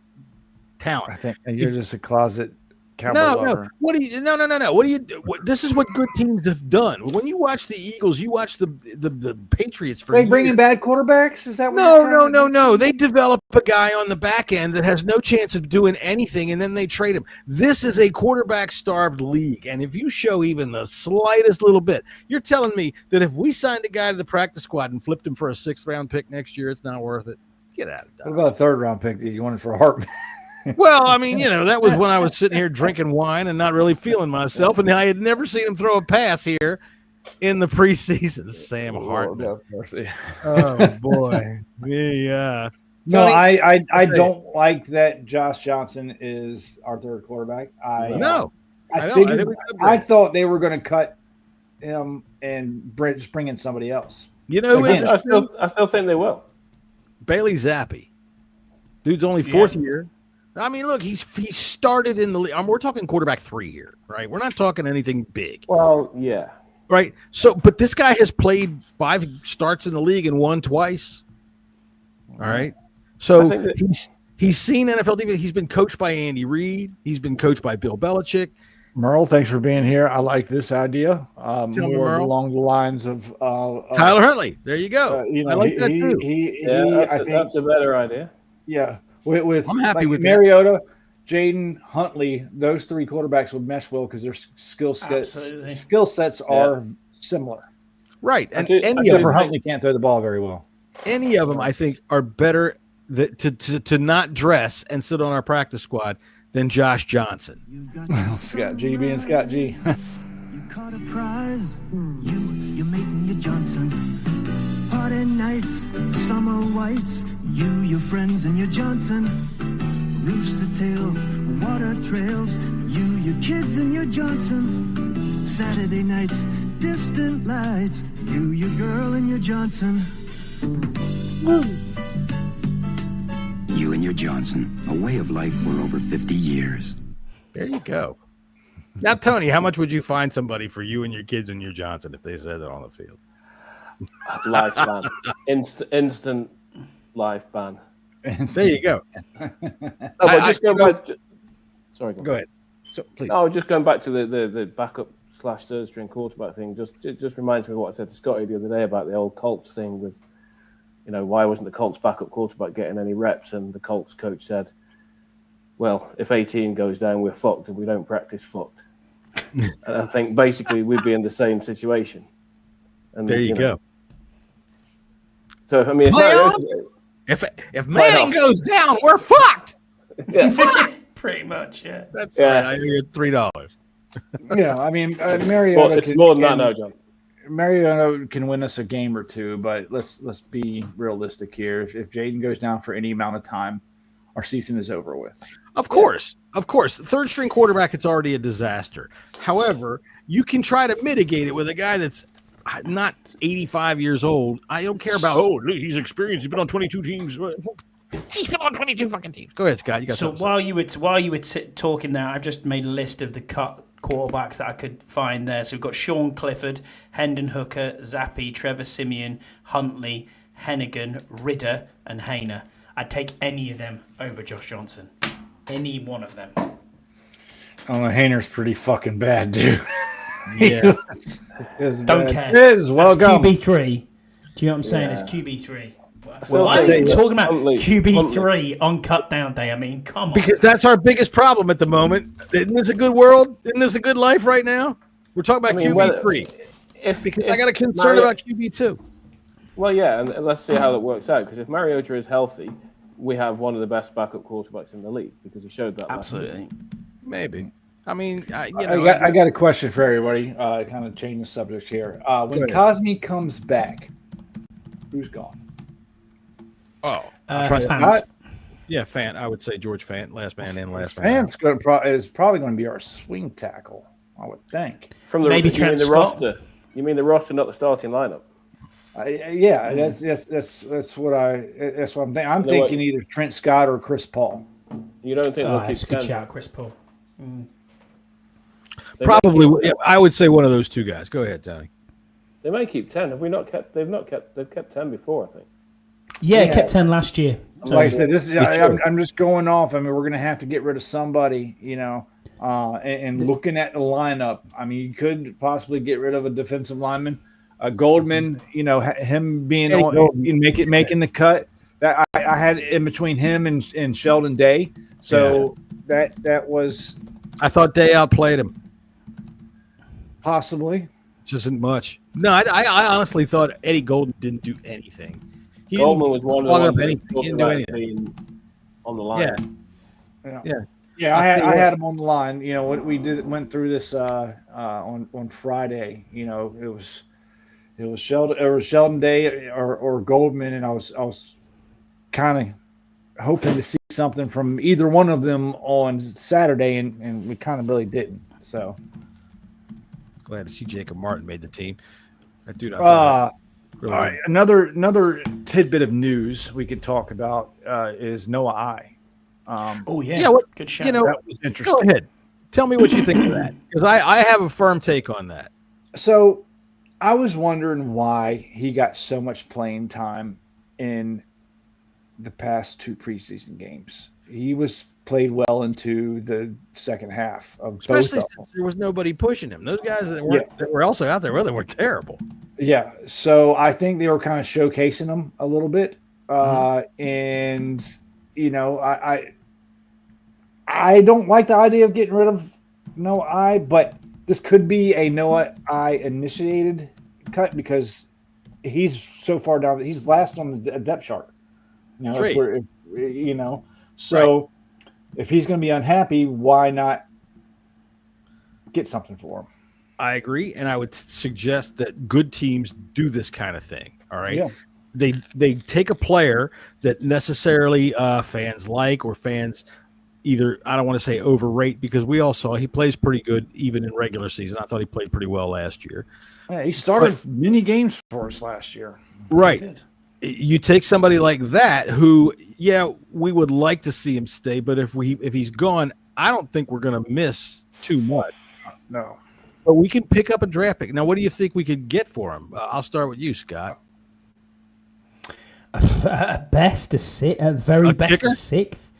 S3: talent.
S5: I think you're just a closet cowboy lover.
S3: No. What do you? No. What do you? This is what good teams have done. When you watch the Eagles, you watch the Patriots. For
S5: they bringing bad quarterbacks? Is that what
S3: no? They develop a guy on the back end that has no chance of doing anything, and then they trade him. This is a quarterback-starved league, and if you show even the slightest little bit, you're telling me that if we signed a guy to the practice squad and flipped him for a 6th-round pick next year, it's not worth it. Get out of
S5: What about a 3rd-round pick that you wanted for Hartman?
S3: Well, I mean, that was when I was sitting here drinking wine and not really feeling myself, and I had never seen him throw a pass here in the preseason. Sam Hartman. Oh, boy. Yeah.
S5: No, I don't like that Josh Johnson is our 3rd quarterback. I thought they were going to cut him and just bring in somebody else.
S6: I still think they will.
S3: Bailey Zappi. Dude's only 4th year. I mean, look, he started in the league. We're talking quarterback 3 here, right? We're not talking anything big.
S6: Well, yeah.
S3: Right? So, but this guy has played 5 starts in the league and won twice. All right? So he's seen NFL TV. He's been coached by Andy Reid. He's been coached by Bill Belichick.
S5: Merle, thanks for being here. I like this idea. More along the lines of
S3: Tyler Huntley. There you go. I like that too.
S6: I think that's a better idea.
S5: Yeah. With
S3: I'm happy with
S5: Mariota, Jaden, Huntley, those 3 quarterbacks would mesh well because their skill sets are similar.
S3: Right. And
S5: Huntley can't throw the ball very well.
S3: Any of them, I think, are better to not dress and sit on our practice squad than Josh Johnson.
S5: Scott G being Scott G.
S7: You caught a prize. You're making your Johnson. Party nights, summer whites. You, your friends, and your Johnson. Rooster tails, water trails. You, your kids, and your Johnson. Saturday nights, distant lights. You, your girl, and your Johnson.
S8: You and your Johnson, a way of life for over 50 years.
S3: There you go. Now, Tony, how much would you find somebody for you and your kids and your Johnson if they said that on the field?
S6: Life ban. Instant life ban.
S3: There you go.
S6: Sorry.
S3: Go ahead. So, please.
S6: No, just going back to the backup / 3rd string quarterback thing. Just reminds me of what I said to Scotty the other day about the old Colts thing with, why wasn't the Colts backup quarterback getting any reps? And the Colts coach said, well, if 18 goes down, we're fucked, and we don't practice fucked. And I think basically we'd be in the same situation. And
S3: there you go.
S6: So I mean,
S3: if Manning goes down, we're fucked.
S6: Yeah.
S4: Pretty much, yeah.
S3: That's right. I get $3.
S5: I mean, Mariota.
S6: It's more than that now, John.
S5: Mariota can win us a game or two, but let's be realistic here. If Jaden goes down for any amount of time, our season is over with.
S3: Of course. 3rd string quarterback, it's already a disaster. However, you can try to mitigate it with a guy that's not 85 years old. I don't care about. Oh, he's experienced. He's been on 22 teams. He's been on 22 fucking teams. Go ahead, Scott. You got
S4: so while you were talking there, I've just made a list of the cut quarterbacks that I could find there. So we've got Sean Clifford, Hendon Hooker, Zappi, Trevor Siemian, Huntley, Hennigan, Ridder, and Hayner. I'd take any of them over Josh Johnson. Any one of them.
S5: Oh, Hayner's pretty fucking bad, dude.
S3: Yeah.
S4: Don't care.
S5: It is. Welcome.
S4: QB3. Do you know what I'm saying? It's QB3. Well, I'm talking about QB3 on cut down day. I mean, come on.
S3: Because that's our biggest problem at the moment. Isn't this a good world? Isn't this a good life right now? We're talking about QB3. Because I got a concern about QB2.
S6: Well, yeah, and let's see how that works out. Because if Mariota is healthy, we have one of the best backup quarterbacks in the league because he showed that.
S4: Absolutely.
S3: Maybe. I mean,
S5: I got a question for everybody. Kind of change the subject here. When Cosme comes back, who's gone?
S3: Oh,
S4: Fant.
S3: Yeah, Fant. I would say George Fant, last man in, last man out.
S5: Fant's is probably going to be our swing tackle, I would think.
S6: From the
S4: maybe Trent Scott.
S6: roster. You mean the roster, not the starting lineup?
S5: Yeah, that's what I'm thinking. I'm thinking either Trent Scott or Chris Paul.
S6: You don't think?
S4: That's a good shout, Chris Paul.
S3: Probably, I would say one of those two guys. Go ahead, Tony.
S6: They may keep 10. Have we not kept? They've kept 10 before, I think.
S4: Yeah, kept 10 last year.
S5: So, like I said, this is I'm just going off. I mean, we're going to have to get rid of somebody, and looking at the lineup. I mean, you could possibly get rid of a defensive lineman, Goldman. Him being making the cut. That I had in between him and Sheldon Day. So that was.
S3: I thought Day outplayed him.
S5: Possibly.
S3: Just isn't much. No, I honestly thought Eddie Golden didn't do anything.
S6: Goldman was one of the ones
S3: he didn't do anything
S6: on the line.
S5: Yeah. I had him on the line. What we went through this on Friday. It was Sheldon Day or Goldman, and I was kind of hoping to see something from either one of them on Saturday, and we kind of really didn't. So
S3: glad to see Jacob Martin made the team. That dude,
S5: all right, another tidbit of news we could talk about is Noah I.
S4: Good shout.
S5: That was interesting.
S3: Go ahead, tell me what you think of that, because I have a firm take on that.
S5: So I was wondering why he got so much playing time in the past 2 preseason games. He was played well into the second half of
S3: especially
S5: both of them.
S3: Since there was nobody pushing him. Those guys that were also out there, they were terrible.
S5: Yeah, so I think they were kind of showcasing him a little bit, and I don't like the idea of getting rid of Noah I, but this could be a Noah I initiated cut because he's so far down. He's last on the depth chart. So if he's going to be unhappy, why not get something for him?
S3: I agree, and I would suggest that good teams do this kind of thing. All right, they take a player that necessarily fans like or fans either, I don't want to say overrate, because we all saw he plays pretty good even in regular season. I thought he played pretty well last year.
S5: Yeah, he started many games for us last year.
S3: Right. You take somebody like that who, we would like to see him stay, but if he's gone, I don't think we're going to miss too much.
S5: No.
S3: But we can pick up a draft pick. Now, what do you think we could get for him? I'll start with you, Scott.
S4: Best to sixth. Very best
S3: kicker?
S4: to sixth.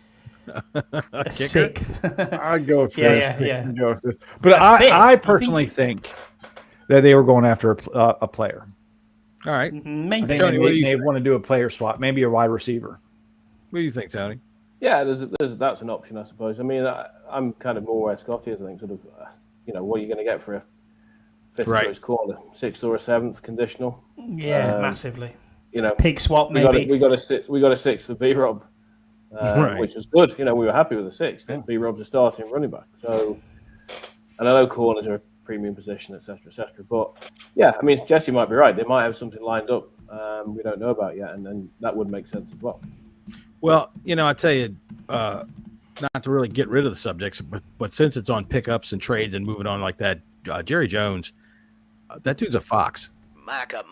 S5: Sixth. I'd go with fifth.
S4: Yeah.
S5: I'd go with fifth. But I personally think that they were going after a player.
S3: All right.
S4: Maybe.
S5: I think
S3: Tony,
S5: they want to do a player swap, maybe a wide receiver.
S3: What do you think, Tony?
S6: Yeah, that's an option, I suppose. I mean, I'm kind of more where Scotty is, I think, sort of, what are you going to get for a fifth choice corner? 6th or a 7th conditional?
S4: Yeah, massively.
S6: Pig
S4: swap maybe.
S6: We got a 6th for B-Rob, which was good. We were happy with the 6th. Yeah. B-Rob's a starting running back. So, and I know corners are a premium position, etc., etc. But yeah, I mean, Jessy might be right. They might have something lined up we don't know about yet, and then that would make sense as well.
S3: Well, I tell you, not to really get rid of the subjects, but since it's on pickups and trades and moving on like that, Jerry Jones, that dude's a fox.
S9: Micah.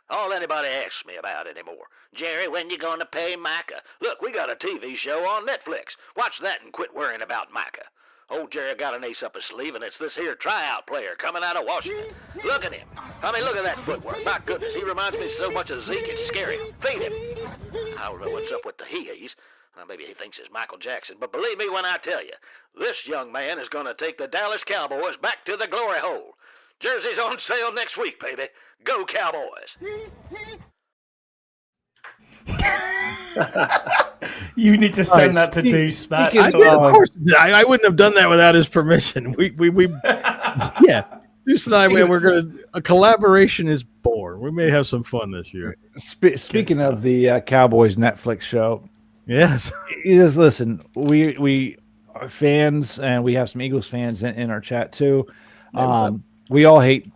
S9: All anybody asks me about anymore. Jerry, when you going to pay Micah? Look, we got a TV show on Netflix. Watch that and quit worrying about Micah. Old Jerry got an ace up his sleeve, and it's this here tryout player coming out of Washington. Look at him. I mean, look at that footwork. My goodness, he reminds me so much of Zeke, it's scary. Feed him. I don't know what's up with the he-he's. Well, maybe he thinks it's Michael Jackson, but believe me when I tell you, this young man is going to take the Dallas Cowboys back to the glory hole. Jerseys on sale next week, baby. Go Cowboys.
S4: You need to send that to Deuce.
S3: Of course, I wouldn't have done that without his permission. We Deuce and I, we're going to, a collaboration is born. We may have some fun this year.
S5: Speaking of the Cowboys Netflix show,
S3: yes,
S5: listen, we are fans, and we have some Eagles fans in our chat too. We all hate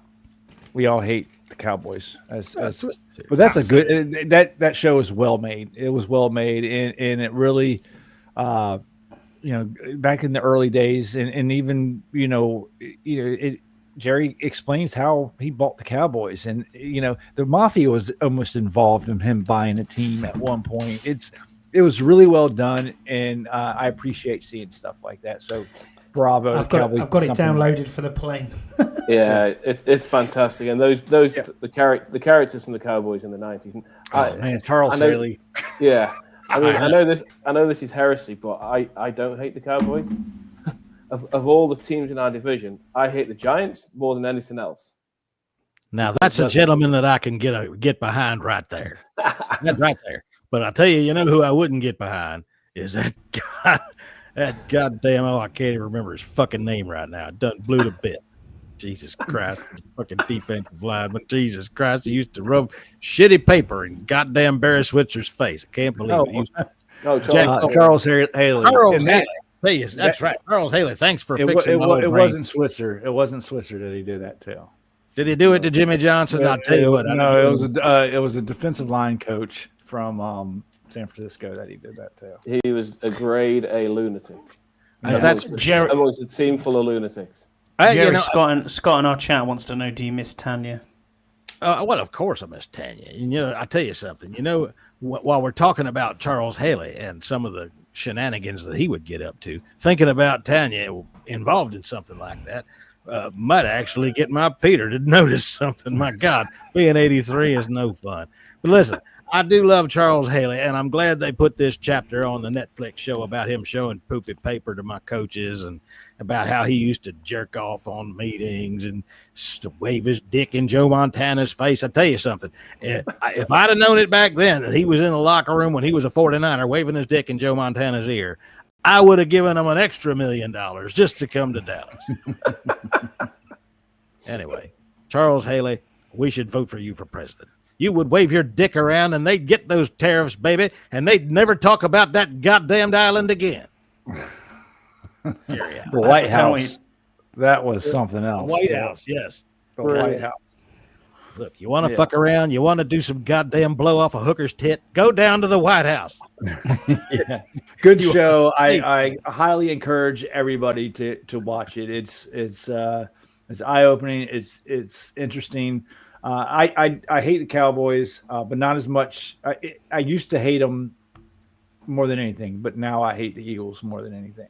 S5: the Cowboys, but that's a good that show is well made. It was well made, and it really, back in the early days, and even Jerry explains how he bought the Cowboys, and the mafia was almost involved in him buying a team at one point. It was really well done, and I appreciate seeing stuff like that. So Bravo.
S4: I've got it downloaded for the plane.
S6: Yeah, it's fantastic, and the characters from the Cowboys in the '90s.
S5: Charles Haley.
S6: Yeah, I mean, I know this is heresy, but I don't hate the Cowboys. Of all the teams in our division, I hate the Giants more than anything else.
S3: Now that's a gentleman that I can get behind right there. That's right there. But I tell you, who I wouldn't get behind is that guy. That goddamn, I can't even remember his fucking name right now. It done blew to bit. Jesus Christ, fucking defensive lineman. Jesus Christ, he used to rub shitty paper in goddamn Barry Switzer's face. I can't believe it.
S5: Charles Haley.
S3: Charles Haley. That's right. Charles Haley. Thanks for fixing my
S5: it wasn't Switzer. It wasn't Switzer that he did that to.
S3: Did he do it to Jimmy Johnson? I'll tell you what.
S5: No, it was a defensive line coach from San Francisco that he did that to.
S6: He was a grade A lunatic.
S4: That's Jerry.
S6: Amongst a team full of lunatics.
S4: Jerry, Scott in our chat wants to know: do you miss Tanya?
S3: Well, of course I miss Tanya. And, I tell you something. While we're talking about Charles Haley and some of the shenanigans that he would get up to, thinking about Tanya involved in something like that might actually get my Peter to notice something. My God, being 83 is no fun. But listen, I do love Charles Haley, and I'm glad they put this chapter on the Netflix show about him showing poopy paper to my coaches and about how he used to jerk off on meetings and wave his dick in Joe Montana's face. I tell you something, if I'd have known it back then that he was in the locker room when he was a 49er waving his dick in Joe Montana's ear, I would have given him an extra $1 million just to come to Dallas. Anyway, Charles Haley, we should vote for you for president. You would wave your dick around and they'd get those tariffs, baby, and they'd never talk about that goddamned island again.
S5: The White House. That was something else.
S3: The White House, yes.
S5: The White House.
S3: Look, you want to fuck around, you want to do some goddamn blow off a hooker's tit, go down to the White House.
S5: Yeah. Good show. I highly encourage everybody to watch it. It's eye-opening. It's interesting. I hate the Cowboys, but not as much. I used to hate them more than anything, but now I hate the Eagles more than anything.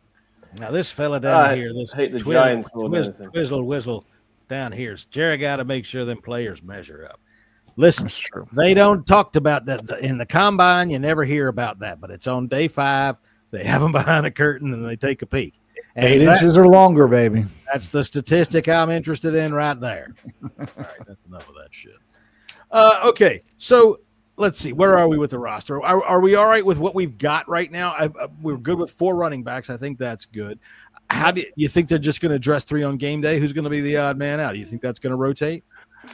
S3: Now this fella down here, this
S6: hate the Giants more than anything.
S3: Twizzle down here. Jerry got to make sure them players measure up. Listen, they don't talk about that in the combine. You never hear about that, but it's on day 5. They have them behind a curtain and they take a peek. And
S5: 8 inches or longer, baby.
S3: That's the statistic I'm interested in right there. All right, that's enough of that shit. Okay, so let's see. Where are we with the roster? Are we all right with what we've got right now? We're good with 4 running backs. I think that's good. How do you think they're just going to dress 3 on game day? Who's going to be the odd man out? Do you think that's going to rotate?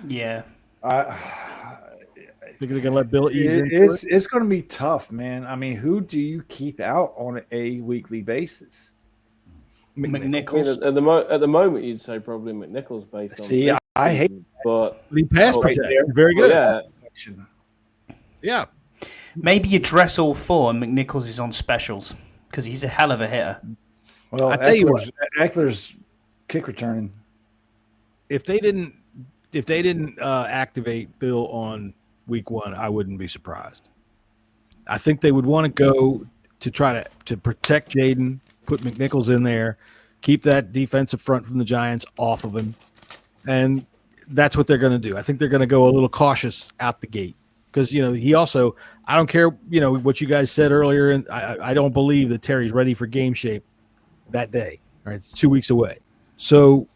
S4: Yeah.
S3: Think they're going to let Bill ease into
S5: it? It's going to be tough, man. I mean, who do you keep out on a weekly basis?
S4: McNichols.
S6: At the moment, you'd say probably McNichols based on.
S5: See, I hate,
S6: but
S3: he pass protect. Very good.
S6: Yeah.
S4: Maybe you dress all 4 and McNichols is on specials because he's a hell of a hitter.
S5: Well, I tell you what, Eckler's kick returning.
S3: If they didn't activate Bill on week 1, I wouldn't be surprised. I think they would want to go to try to protect Jaden, put McNichols in there, keep that defensive front from the Giants off of him, and that's what they're going to do. I think they're going to go a little cautious out the gate because he also. I don't care what you guys said earlier, and I don't believe that Terry's ready for game shape that day. All right, it's 2 weeks away. So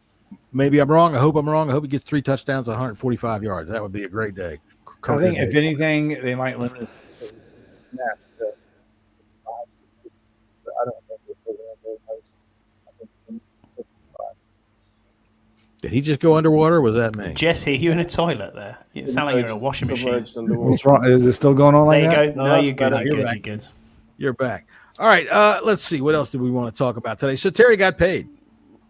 S3: maybe I'm wrong. I hope I'm wrong. I hope he gets 3 touchdowns, 145 yards. That would be a great day.
S5: I think if anything, they might limit his snaps to 5. I don't think they're going to go most. I think 55.
S3: Did he just go underwater? Or was that me?
S4: Jesse, are you in a toilet there? You sound like you're in a washing machine.
S5: What's wrong? Is it still going on like that?
S4: There you go. No, you're good. You're good.
S3: You're back. All right, let's see. What else do we want to talk about today? So Terry got paid.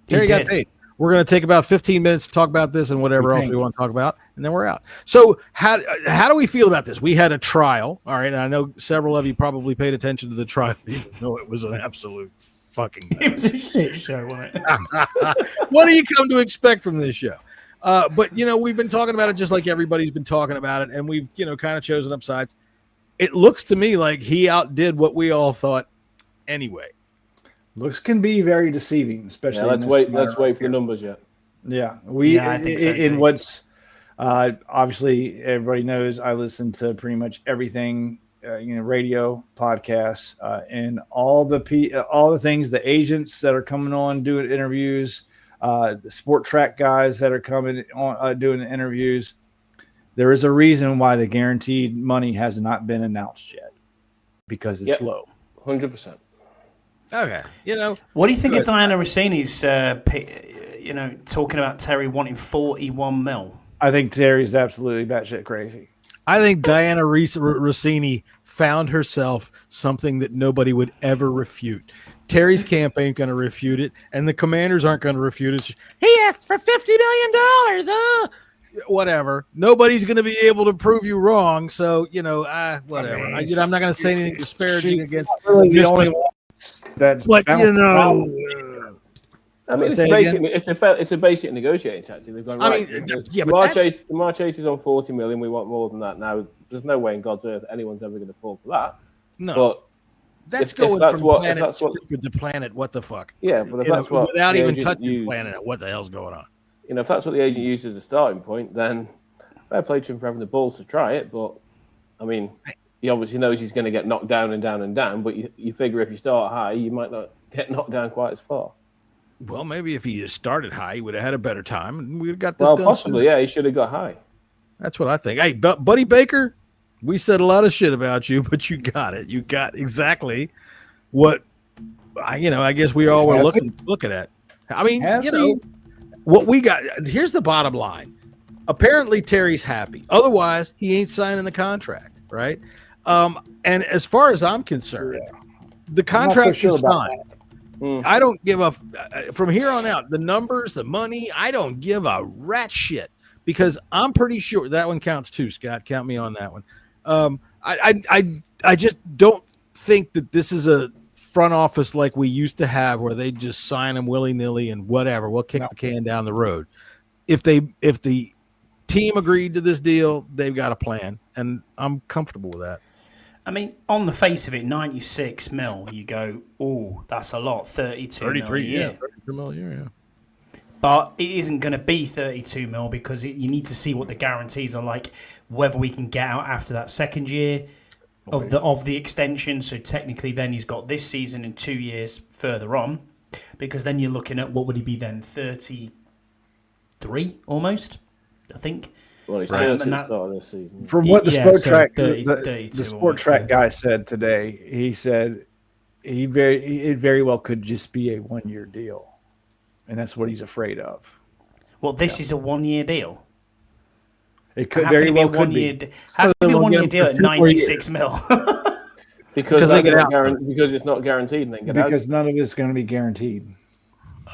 S3: Terry got paid. We're going to take about 15 minutes to talk about this and whatever else we want to talk about, and then we're out. So how do we feel about this? We had a trial, all right, and I know several of you probably paid attention to the trial, even though it was an absolute fucking mess.
S4: It was a shit show, wasn't it?
S3: What do you come to expect from this show? But, we've been talking about it just like everybody's been talking about it, and we've, kind of chosen up sides. It looks to me like he outdid what we all thought anyway.
S5: Looks can be very deceiving, especially.
S6: Let's wait for the numbers yet.
S5: Yeah,
S4: I think so
S5: in
S4: too.
S5: what's obviously everybody knows I listen to pretty much everything, radio, podcasts, and all the things, the agents that are coming on doing interviews, the sport track guys that are coming on doing interviews. There is a reason why the guaranteed money has not been announced yet, because it's low.
S6: 100%.
S3: Okay,
S4: what do you think of Diana Rossini's? Talking about Terry wanting 41 mil.
S5: I think Terry's absolutely batshit crazy.
S3: I think Diana Rossini found herself something that nobody would ever refute. Terry's camp ain't going to refute it, and the Commanders aren't going to refute it. He asked for $50 million. Whatever. Nobody's going to be able to prove you wrong. So whatever. I'm not going to say anything disparaging against.
S5: Really the only one that's
S3: like
S5: I
S6: mean, it's a basic negotiating tactic. They've gone right. Jamar Chase is on 40 million. We want more than that now. There's no way in God's earth anyone's ever going to fall for that.
S3: No,
S6: but
S3: that's going from planet stupid to planet. What the fuck?
S6: Yeah, but if that's what
S3: without even touching planet, what the hell's going on?
S6: If that's what the agent used as a starting point, then fair play to him for having the balls to try it. But I mean, he obviously knows he's going to get knocked down and down and down. But you figure if you start high, you might not get knocked down quite as far.
S3: Well, maybe if he had started high, he would have had a better time, and we'd have got this done
S6: possibly,
S3: sooner.
S6: Yeah, he should have got high.
S3: That's what I think. Hey, Buddy Baker, we said a lot of shit about you, but you got it. You got exactly what I guess we all were looking at. I mean, what we got. Here's the bottom line. Apparently, Terry's happy. Otherwise, he ain't signing the contract, right? And as far as I'm concerned, the contract is signed. I don't give a from here on out, the numbers, the money, I don't give a rat shit, because I'm pretty sure that one counts too, Scott. Count me on that one. I just don't think that this is a front office like we used to have, where they just sign them willy-nilly and whatever. We'll kick the can down the road. If the team agreed to this deal, they've got a plan, and I'm comfortable with that.
S4: I mean, on the face of it, 96 mil, you go, oh, that's a lot, 32 mil a year.
S3: 32 mil a year, yeah.
S4: But it isn't going to be 32 mil, because you need to see what the guarantees are like, whether we can get out after that second year of the extension. So technically then he's got this season and 2 years further on, because then you're looking at, what would he be then, 33 almost, I think.
S6: Well, he's turned since the start of this season.
S5: From what the sport track guy said today, he said it very well could just be a 1 year deal, and that's what he's afraid of.
S4: Well, this is a 1 year deal.
S5: It could very well be.
S4: How can it be a 1 year deal at 96 mil?
S6: because it's not guaranteed, and they get out.
S5: Because none of it's going to be guaranteed.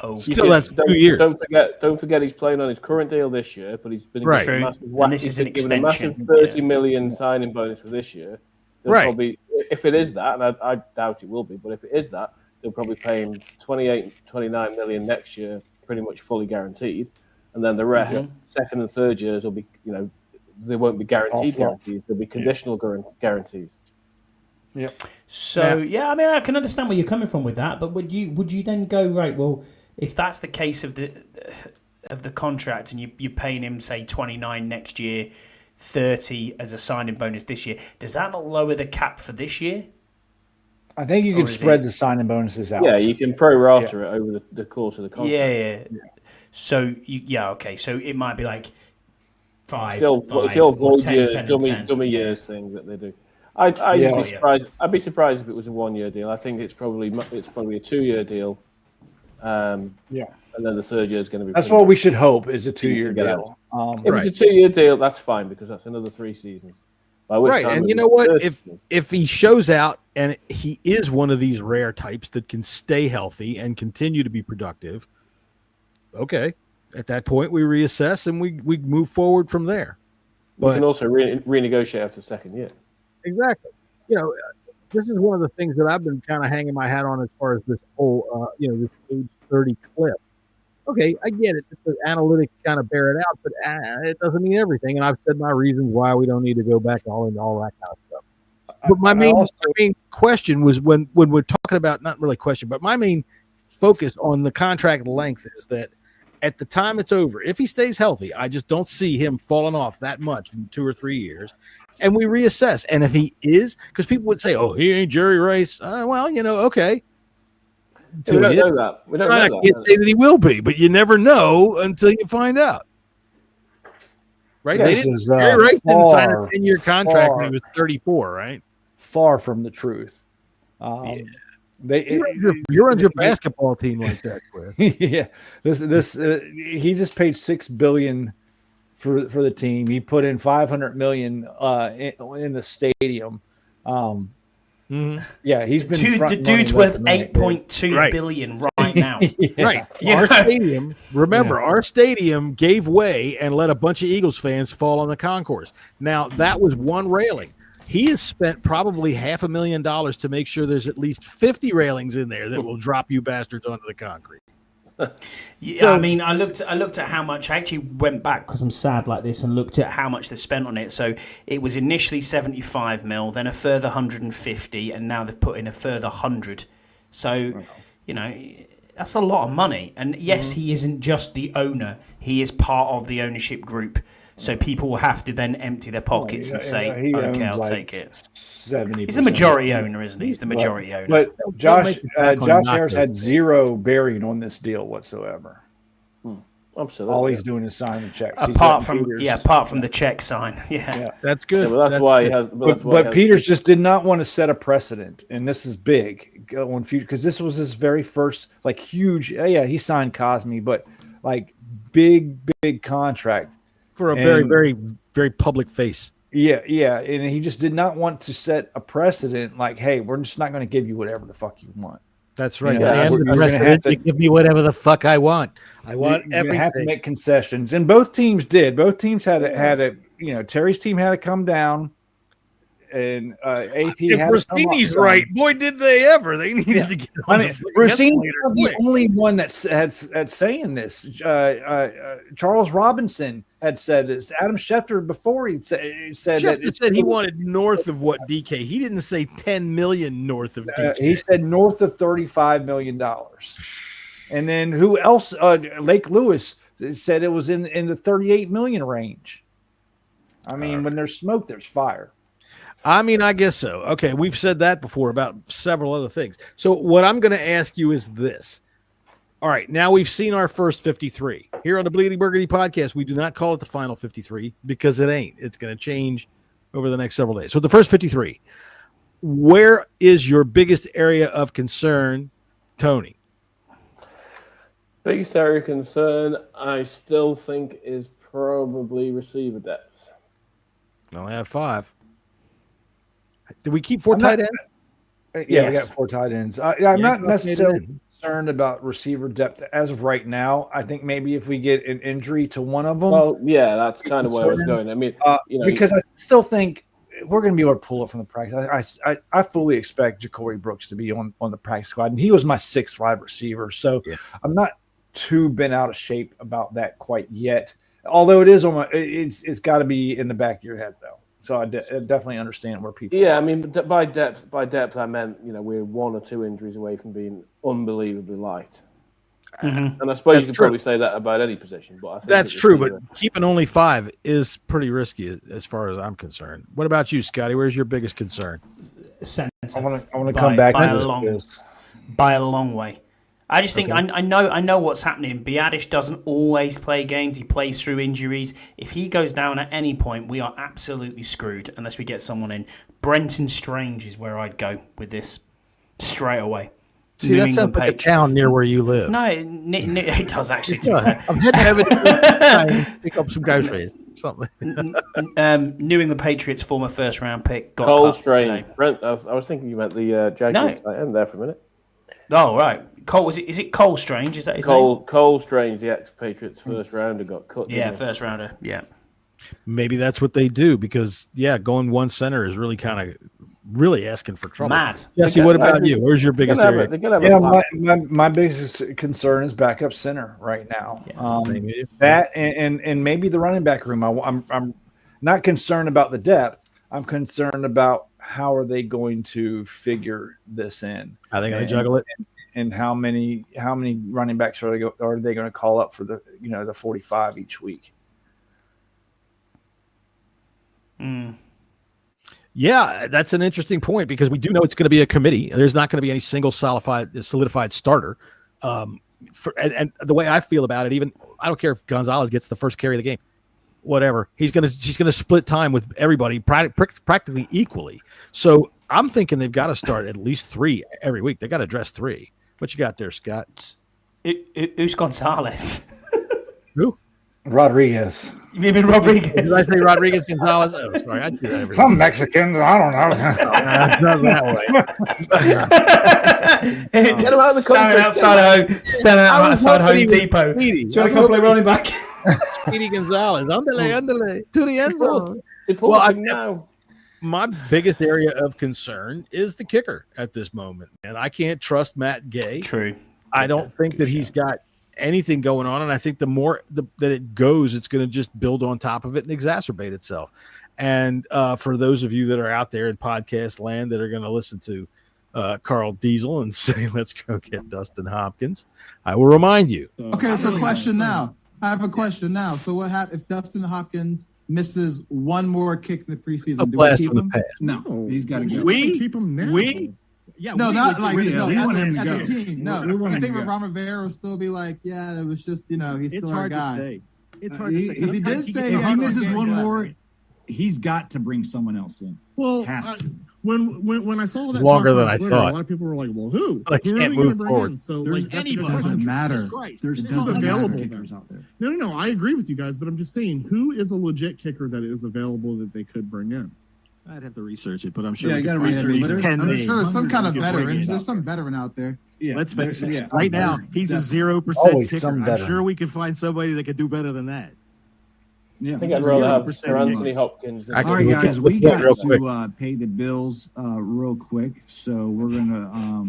S3: Oh, still, that's 2 years.
S6: Don't forget, he's playing on his current deal this year, but he's been
S4: given a massive,
S6: and this is an extension. A massive 30 million signing bonus for this year. Probably, if it is that, and I doubt it will be, but if it is that, they'll probably pay him 28, 29 million next year, pretty much fully guaranteed, and then the rest, second and third years, will be, they won't be guarantees. They'll be conditional guarantees.
S5: Yeah.
S4: So I mean, I can understand where you're coming from with that, but would you then go, right? Well, if that's the case of the contract, and you're paying him, say, 29 next year, 30 as a signing bonus this year, does that not lower the cap for this year?
S5: I think you can spread the signing bonuses out.
S6: Yeah, you can pro-rata it over the course of the contract.
S4: Yeah. So okay. So it might be like 5.
S6: It's the old void years, dummy years thing that they do. I'd be surprised if it was a 1 year deal. I think it's probably a 2 year deal. And then the third year is going to be.
S5: That's what we should hope, is a 2 year deal.
S6: If it's a 2 year deal, that's fine, because that's another 3 seasons.
S3: Right, and you know what? If he shows out and he is one of these rare types that can stay healthy and continue to be productive, okay. At that point, we reassess and we move forward from there.
S6: We can also renegotiate after the second year.
S3: Exactly. This is one of the things that I've been kind of hanging my hat on as far as this whole, this age 30 clip. Okay, I get it. The analytics kind of bear it out, but it doesn't mean everything. And I've said my reasons why we don't need to go back into all that kind of stuff. But my main question was when we're talking about, not really question, but my main focus on the contract length is that at the time it's over, if he stays healthy, I just don't see him falling off that much in 2 or 3 years. And we reassess. And if he is, because people would say, oh, he ain't Jerry Rice. Well, okay.
S6: We don't know that. We don't know that.
S3: I can't say that he will be, but you never know until you find out. Right? Jerry Rice didn't sign a 10-year contract when he was 34, right?
S5: Far from the truth.
S3: You're on your basketball team like that, Cliff.
S5: Yeah. He just paid $6 billion for the team. He put in $500 million in the stadium. Yeah, he's been
S4: the dude's worth $8.2 billion right now.
S3: Right. Our stadium, our stadium gave way and let a bunch of Eagles fans fall on the concourse. Now, that was one railing. He has spent probably $500,000 to make sure there's at least 50 railings in there that will drop you bastards onto the concrete.
S4: Yeah, I mean, I looked at how much. I actually went back because I'm sad like this and looked at how much they've spent on it. So it was initially 75 mil, then a further 150, and now they've put in a further 100. So, that's a lot of money. And yes, he isn't just the owner; he is part of the ownership group. So people will have to then empty their pockets and say, "Okay, I'll take it."
S5: 70%.
S4: He's the majority owner, isn't he? He's the majority owner.
S5: But Josh Harris had zero bearing on this deal whatsoever.
S6: Absolutely.
S5: All he's doing is signing checks.
S4: Apart from the check sign. Yeah.
S3: That's good.
S6: Yeah, that's why he has.
S5: But Peters just did not want to set a precedent, and this is big going future because this was his very first huge. Yeah, he signed Cosme, but big contract.
S3: For a very, very, very public face.
S5: Yeah. And he just did not want to set a precedent hey, we're just not going to give you whatever the fuck you want.
S3: That's right. You give me whatever the fuck I want. I want everything.
S5: You have to make concessions. And both teams did. Both teams had Terry's team had to come down. And AP had
S3: Rossini's right. Boy, did they ever. They needed to get on
S5: Rossini's the only one that's saying this. Charles Robinson had said this. Adam Schefter before he said
S3: Schefter said he wanted north of what DK. He didn't say 10 million north of DK.
S5: He said north of $35 million. And then who else? Lake Lewis said it was in the 38 million range. I mean, when there's smoke, there's fire.
S3: I mean, I guess so. Okay, we've said that before about several other things. So what I'm going to ask you is this. All right, now we've seen our first 53. Here on the Bleeding Burgundy podcast, we do not call it the final 53 because it ain't. It's going to change over the next several days. So the first 53, where is your biggest area of concern, Tony?
S6: Biggest area of concern, I still think, is probably receiver depth.
S3: I only have 5. Did we keep 4 tight ends?
S5: Yeah, we got 4 tight ends. I'm not necessarily concerned about receiver depth as of right now. I think maybe if we get an injury to one of them.
S6: Well, yeah, that's kind of where I was going. I mean,
S5: because I still think we're going to be able to pull it from the practice. I fully expect Ja'Cory Brooks to be on the practice squad, and he was my 6th wide receiver. So I'm not too bent out of shape about that quite yet. Although it is it's got to be in the back of your head though. So I definitely understand where people.
S6: Yeah,
S5: are.
S6: I mean, by depth, I meant we're 1 or 2 injuries away from being unbelievably light. And I suppose you could probably say that about any position, but I think
S3: that's true. But keeping only 5 is pretty risky as far as I'm concerned. What about you, Scotty? Where's your biggest concern?
S4: Center.
S5: I want to come back
S4: by a long way. I just think I know what's happening. Biadish doesn't always play games. He plays through injuries. If he goes down at any point, we are absolutely screwed unless we get someone in. Brenton Strange is where I'd go with this straight away.
S3: See, that sounds like a town near where you live.
S4: No, it does actually.
S3: I'm heading over to pick up some groceries. Something.
S6: New
S4: England Patriots former first-round pick got
S6: Cole
S4: cut
S6: Strange.
S4: today.
S6: Brent, I was thinking you meant the Jaguars tight end there for a minute.
S4: Oh, right. Cole, is it Cole Strange? Is that his name?
S6: Cole Strange, the ex-Patriots first rounder, got cut.
S4: Yeah, first rounder. Yeah.
S3: Maybe that's what they do because, going one center is really kind of asking for trouble.
S4: Mad.
S3: Jesse, what about you? Where's your biggest area?
S5: My biggest concern is backup center right now. That and maybe the running back room. I'm not concerned about the depth. I'm concerned about how are they going to figure this in.
S3: Are they going to juggle it?
S5: And how many running backs are they going to call up for the 45 each week?
S3: Yeah, that's an interesting point because we do know it's going to be a committee. There's not going to be any single solidified starter. And the way I feel about it, even I don't care if Gonzalez gets the first carry of the game, whatever. She's going to split time with everybody practically equally. So I'm thinking they've got to start at least 3 every week. They got to address 3. What you got there, Scott?
S4: Who's Gonzalez?
S3: Who?
S5: Rodriguez.
S4: You mean Rodriguez?
S3: Did I say Rodriguez Gonzalez? Oh, sorry. I do that every
S5: Some Mexicans, I don't know.
S4: Standing outside Home Depot. Do you want to come play running back?
S3: Speedy Gonzalez. Underlay. To the end zone. Well, my biggest area of concern is the kicker at this moment. And I can't trust Matt Gay.
S4: True.
S3: I don't think that he's got anything going on. And I think the more that it goes, it's going to just build on top of it and exacerbate itself. And for those of you that are out there in podcast land that are going to listen to Carl Diesel and say, let's go get Dustin Hopkins, I will remind you.
S10: Okay, so question now. I have a question now. So what happens if Dustin Hopkins misses one more kick in the preseason? Do we keep him?
S11: No, he's got to go.
S10: We
S11: keep him now.
S10: No, not like
S11: we want him to
S10: as
S11: go.
S10: a team. No, I think Ron Rivera will still be like, yeah, it was just, he's still our guy.
S11: To say. It's hard to say.
S10: He did say
S11: if he misses one more, he's got to bring someone else in.
S12: Well, when I saw that
S3: longer than
S12: on
S3: I
S12: Twitter,
S3: thought.
S12: a lot of people were like, "Well, who?
S3: I
S12: Who are
S3: can't
S12: they going
S3: move
S12: to bring
S3: forward.
S12: in?" So,
S10: There's
S12: like, that's
S10: anybody.
S11: Doesn't matter.
S12: There's
S11: doesn't
S12: available
S11: matter kickers out there.
S12: No. I agree with you guys, but I'm just saying, who is a legit kicker that is available that they could bring in?
S13: I'd have to research it, but I'm sure.
S11: Yeah, you got to research it.
S10: I'm sure there's some kind of veteran. There's some veteran out there.
S13: Yeah, let's face it.
S11: Yeah,
S13: right now, he's a 0% kicker. I'm sure we can find somebody that could do better than that.
S6: Yeah, I think I'd rather have Sir Anthony Hopkins.
S11: All right, guys, we got to pay the bills real quick, so we're going to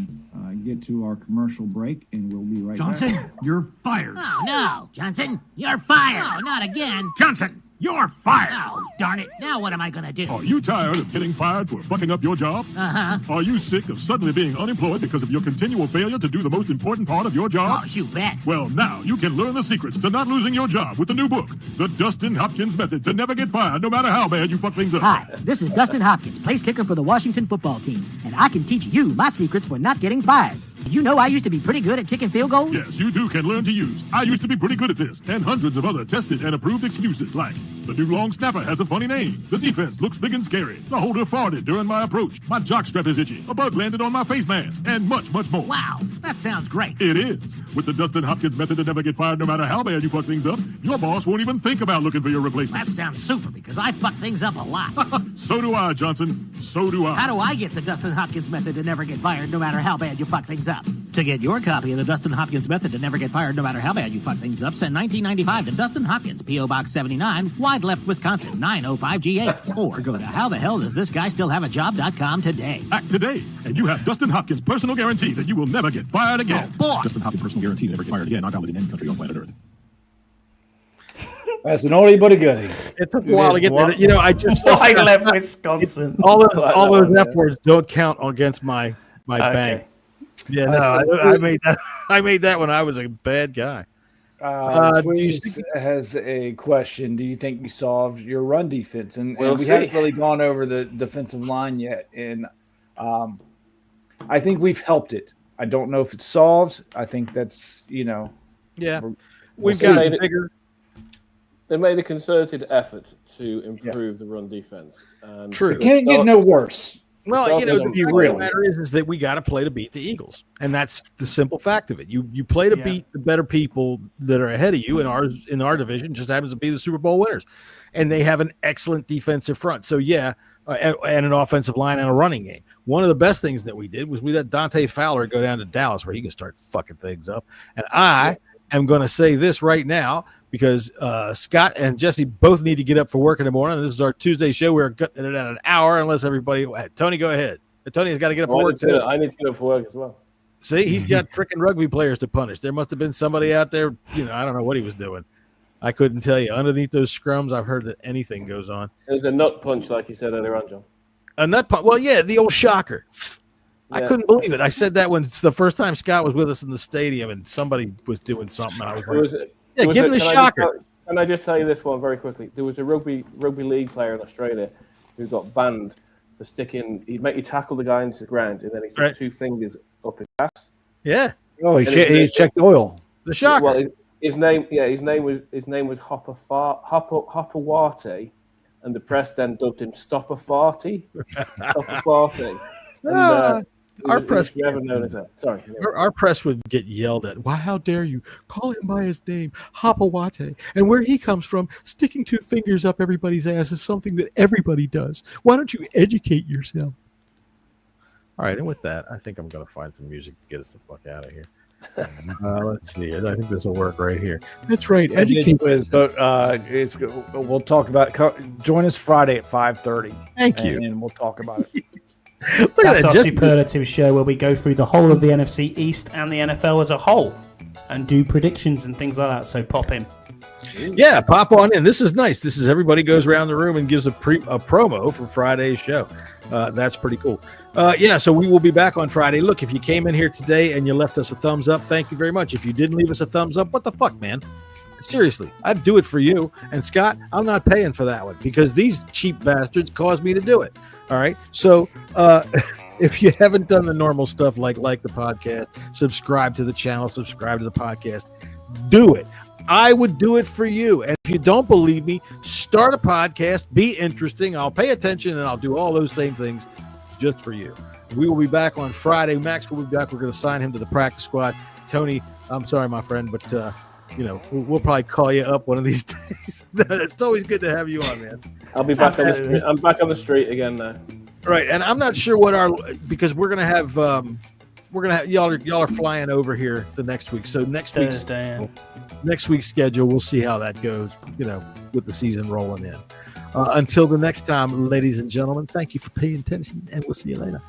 S11: get to our commercial break, and we'll be right back.
S14: Johnson,
S11: you're fired.
S14: Oh, no. Johnson, you're fired. Oh, not again.
S1: Johnson, you're fired.
S14: Oh, darn it. Now what am I going to do?
S1: Are you tired of getting fired for fucking up your job?
S14: Uh-huh.
S1: Are you sick of suddenly being unemployed because of your continual failure to do the most important part of your job?
S14: Oh, you bet.
S1: Well, now you can learn the secrets to not losing your job with the new book, The Dustin Hopkins Method to Never Get Fired, no matter how bad you fuck things up.
S14: Hi, this is Dustin Hopkins, place kicker for the Washington football team, and I can teach you my secrets for not getting fired. Did you know I used to be pretty good at kicking field goals?
S1: Yes, you too can learn to use. I used to be pretty good at this, and hundreds of other tested and approved excuses like the new long snapper has a funny name, the defense looks big and scary, the holder farted during my approach, my jockstrap is itchy, a bug landed on my face mask, and much, much more.
S14: Wow, that sounds great.
S1: It is. With the Dustin Hopkins method to never get fired no matter how bad you fuck things up, your boss won't even think about looking for your replacement.
S14: That sounds super because I fuck things up a lot.
S1: So do I, Johnson. So do I.
S14: How do I get the Dustin Hopkins method to never get fired no matter how bad you fuck things up? To get your copy of the Dustin Hopkins method to never get fired no matter how bad you fuck things up, send $19.95 to Dustin Hopkins, P.O. Box 79, Wide Left, Wisconsin, 905G8. Or go to howthehelldoesthisguy.com today.
S1: Act today, and you have Dustin Hopkins' personal guarantee that you will never get fired again.
S14: Oh, boy.
S1: Dustin Hopkins' personal guarantee to never get fired again. Not valid in any country on planet Earth.
S5: That's an oldie but a goodie.
S3: It took a while to get there. You know, I just
S4: I left Wisconsin.
S3: All those F words don't count against my bank. Yeah, no, I made that. I made that when I was a bad guy.
S5: Has a question. Do you think you solved your run defense? And we haven't really gone over the defensive line yet. And I think we've helped it. I don't know if it's solved. I think that's,
S3: Yeah.
S6: We've got bigger. They made a concerted effort to improve the run defense. And
S3: True.
S5: It can't get no worse.
S3: Well, the matter is that we got to play to beat the Eagles, and that's the simple fact of it. You play to beat the better people that are ahead of you, and in our division just happens to be the Super Bowl winners, and they have an excellent defensive front. So and an offensive line and a running game. One of the best things that we did was we let Dante Fowler go down to Dallas where he can start fucking things up. And I am going to say this right now because Scott and Jesse both need to get up for work in the morning. This is our Tuesday show. We're cutting it at an hour unless everybody – Tony, go ahead. Tony's got to get up for work too.
S6: I need to get up for work as well.
S3: See, he's got freaking rugby players to punish. There must have been somebody out there, I don't know what he was doing. I couldn't tell you. Underneath those scrums, I've heard that anything goes on.
S6: There's a nut punch, like you said earlier on, John.
S3: A nut punch. Well, yeah, the old shocker. I couldn't believe it. I said that when it's the first time Scott was with us in the stadium and somebody was doing something. And I was like, give me the shocker.
S6: Can I just tell you this one very quickly? There was a rugby league player in Australia who got banned for sticking. He'd tackle the guy into the ground and then he took 2 fingers up his ass.
S3: Yeah.
S5: Oh, he checked the oil.
S3: The shocker.
S6: Well, his name was Hopawati, and the press then dubbed him Stopper Farty. Stopper Farty. And,
S3: our press
S6: Sorry.
S3: Our press would get yelled at. Why? How dare you call him by his name, Hopawate, and where he comes from? Sticking 2 fingers up everybody's ass is something that everybody does. Why don't you educate yourself? All right, and with that, I think I'm going to find some music to get us the fuck out of here. Let's see it. I think this will work right here. That's right. Educate.
S5: We'll talk about it. Join us Friday at 5:30.
S3: Thank you,
S5: and we'll talk about it.
S4: That's our superlative show where we go through the whole of the NFC East and the NFL as a whole and do predictions and things like that. So pop in.
S3: Yeah, pop on in. This is nice. This is everybody goes around the room and gives a promo for Friday's show. That's pretty cool. So we will be back on Friday. Look, if you came in here today and you left us a thumbs up, thank you very much. If you didn't leave us a thumbs up, what the fuck, man? Seriously, I'd do it for you. And Scott, I'm not paying for that one because these cheap bastards caused me to do it. All right. So if you haven't done the normal stuff like the podcast, subscribe to the channel, subscribe to the podcast, do it. I would do it for you. And if you don't believe me, start a podcast, be interesting. I'll pay attention and I'll do all those same things just for you. We will be back on Friday. Max will be back. We're going to sign him to the practice squad. Tony, I'm sorry, my friend, but we'll probably call you up one of these days. It's always good to have you on, man.
S6: I'll be back on the street. I'm back on the street again now.
S3: Right, and I'm not sure because we're gonna have y'all are flying over here the next week. So next week's schedule, we'll see how that goes. With the season rolling in. Until the next time, ladies and gentlemen, thank you for paying attention, and we'll see you later.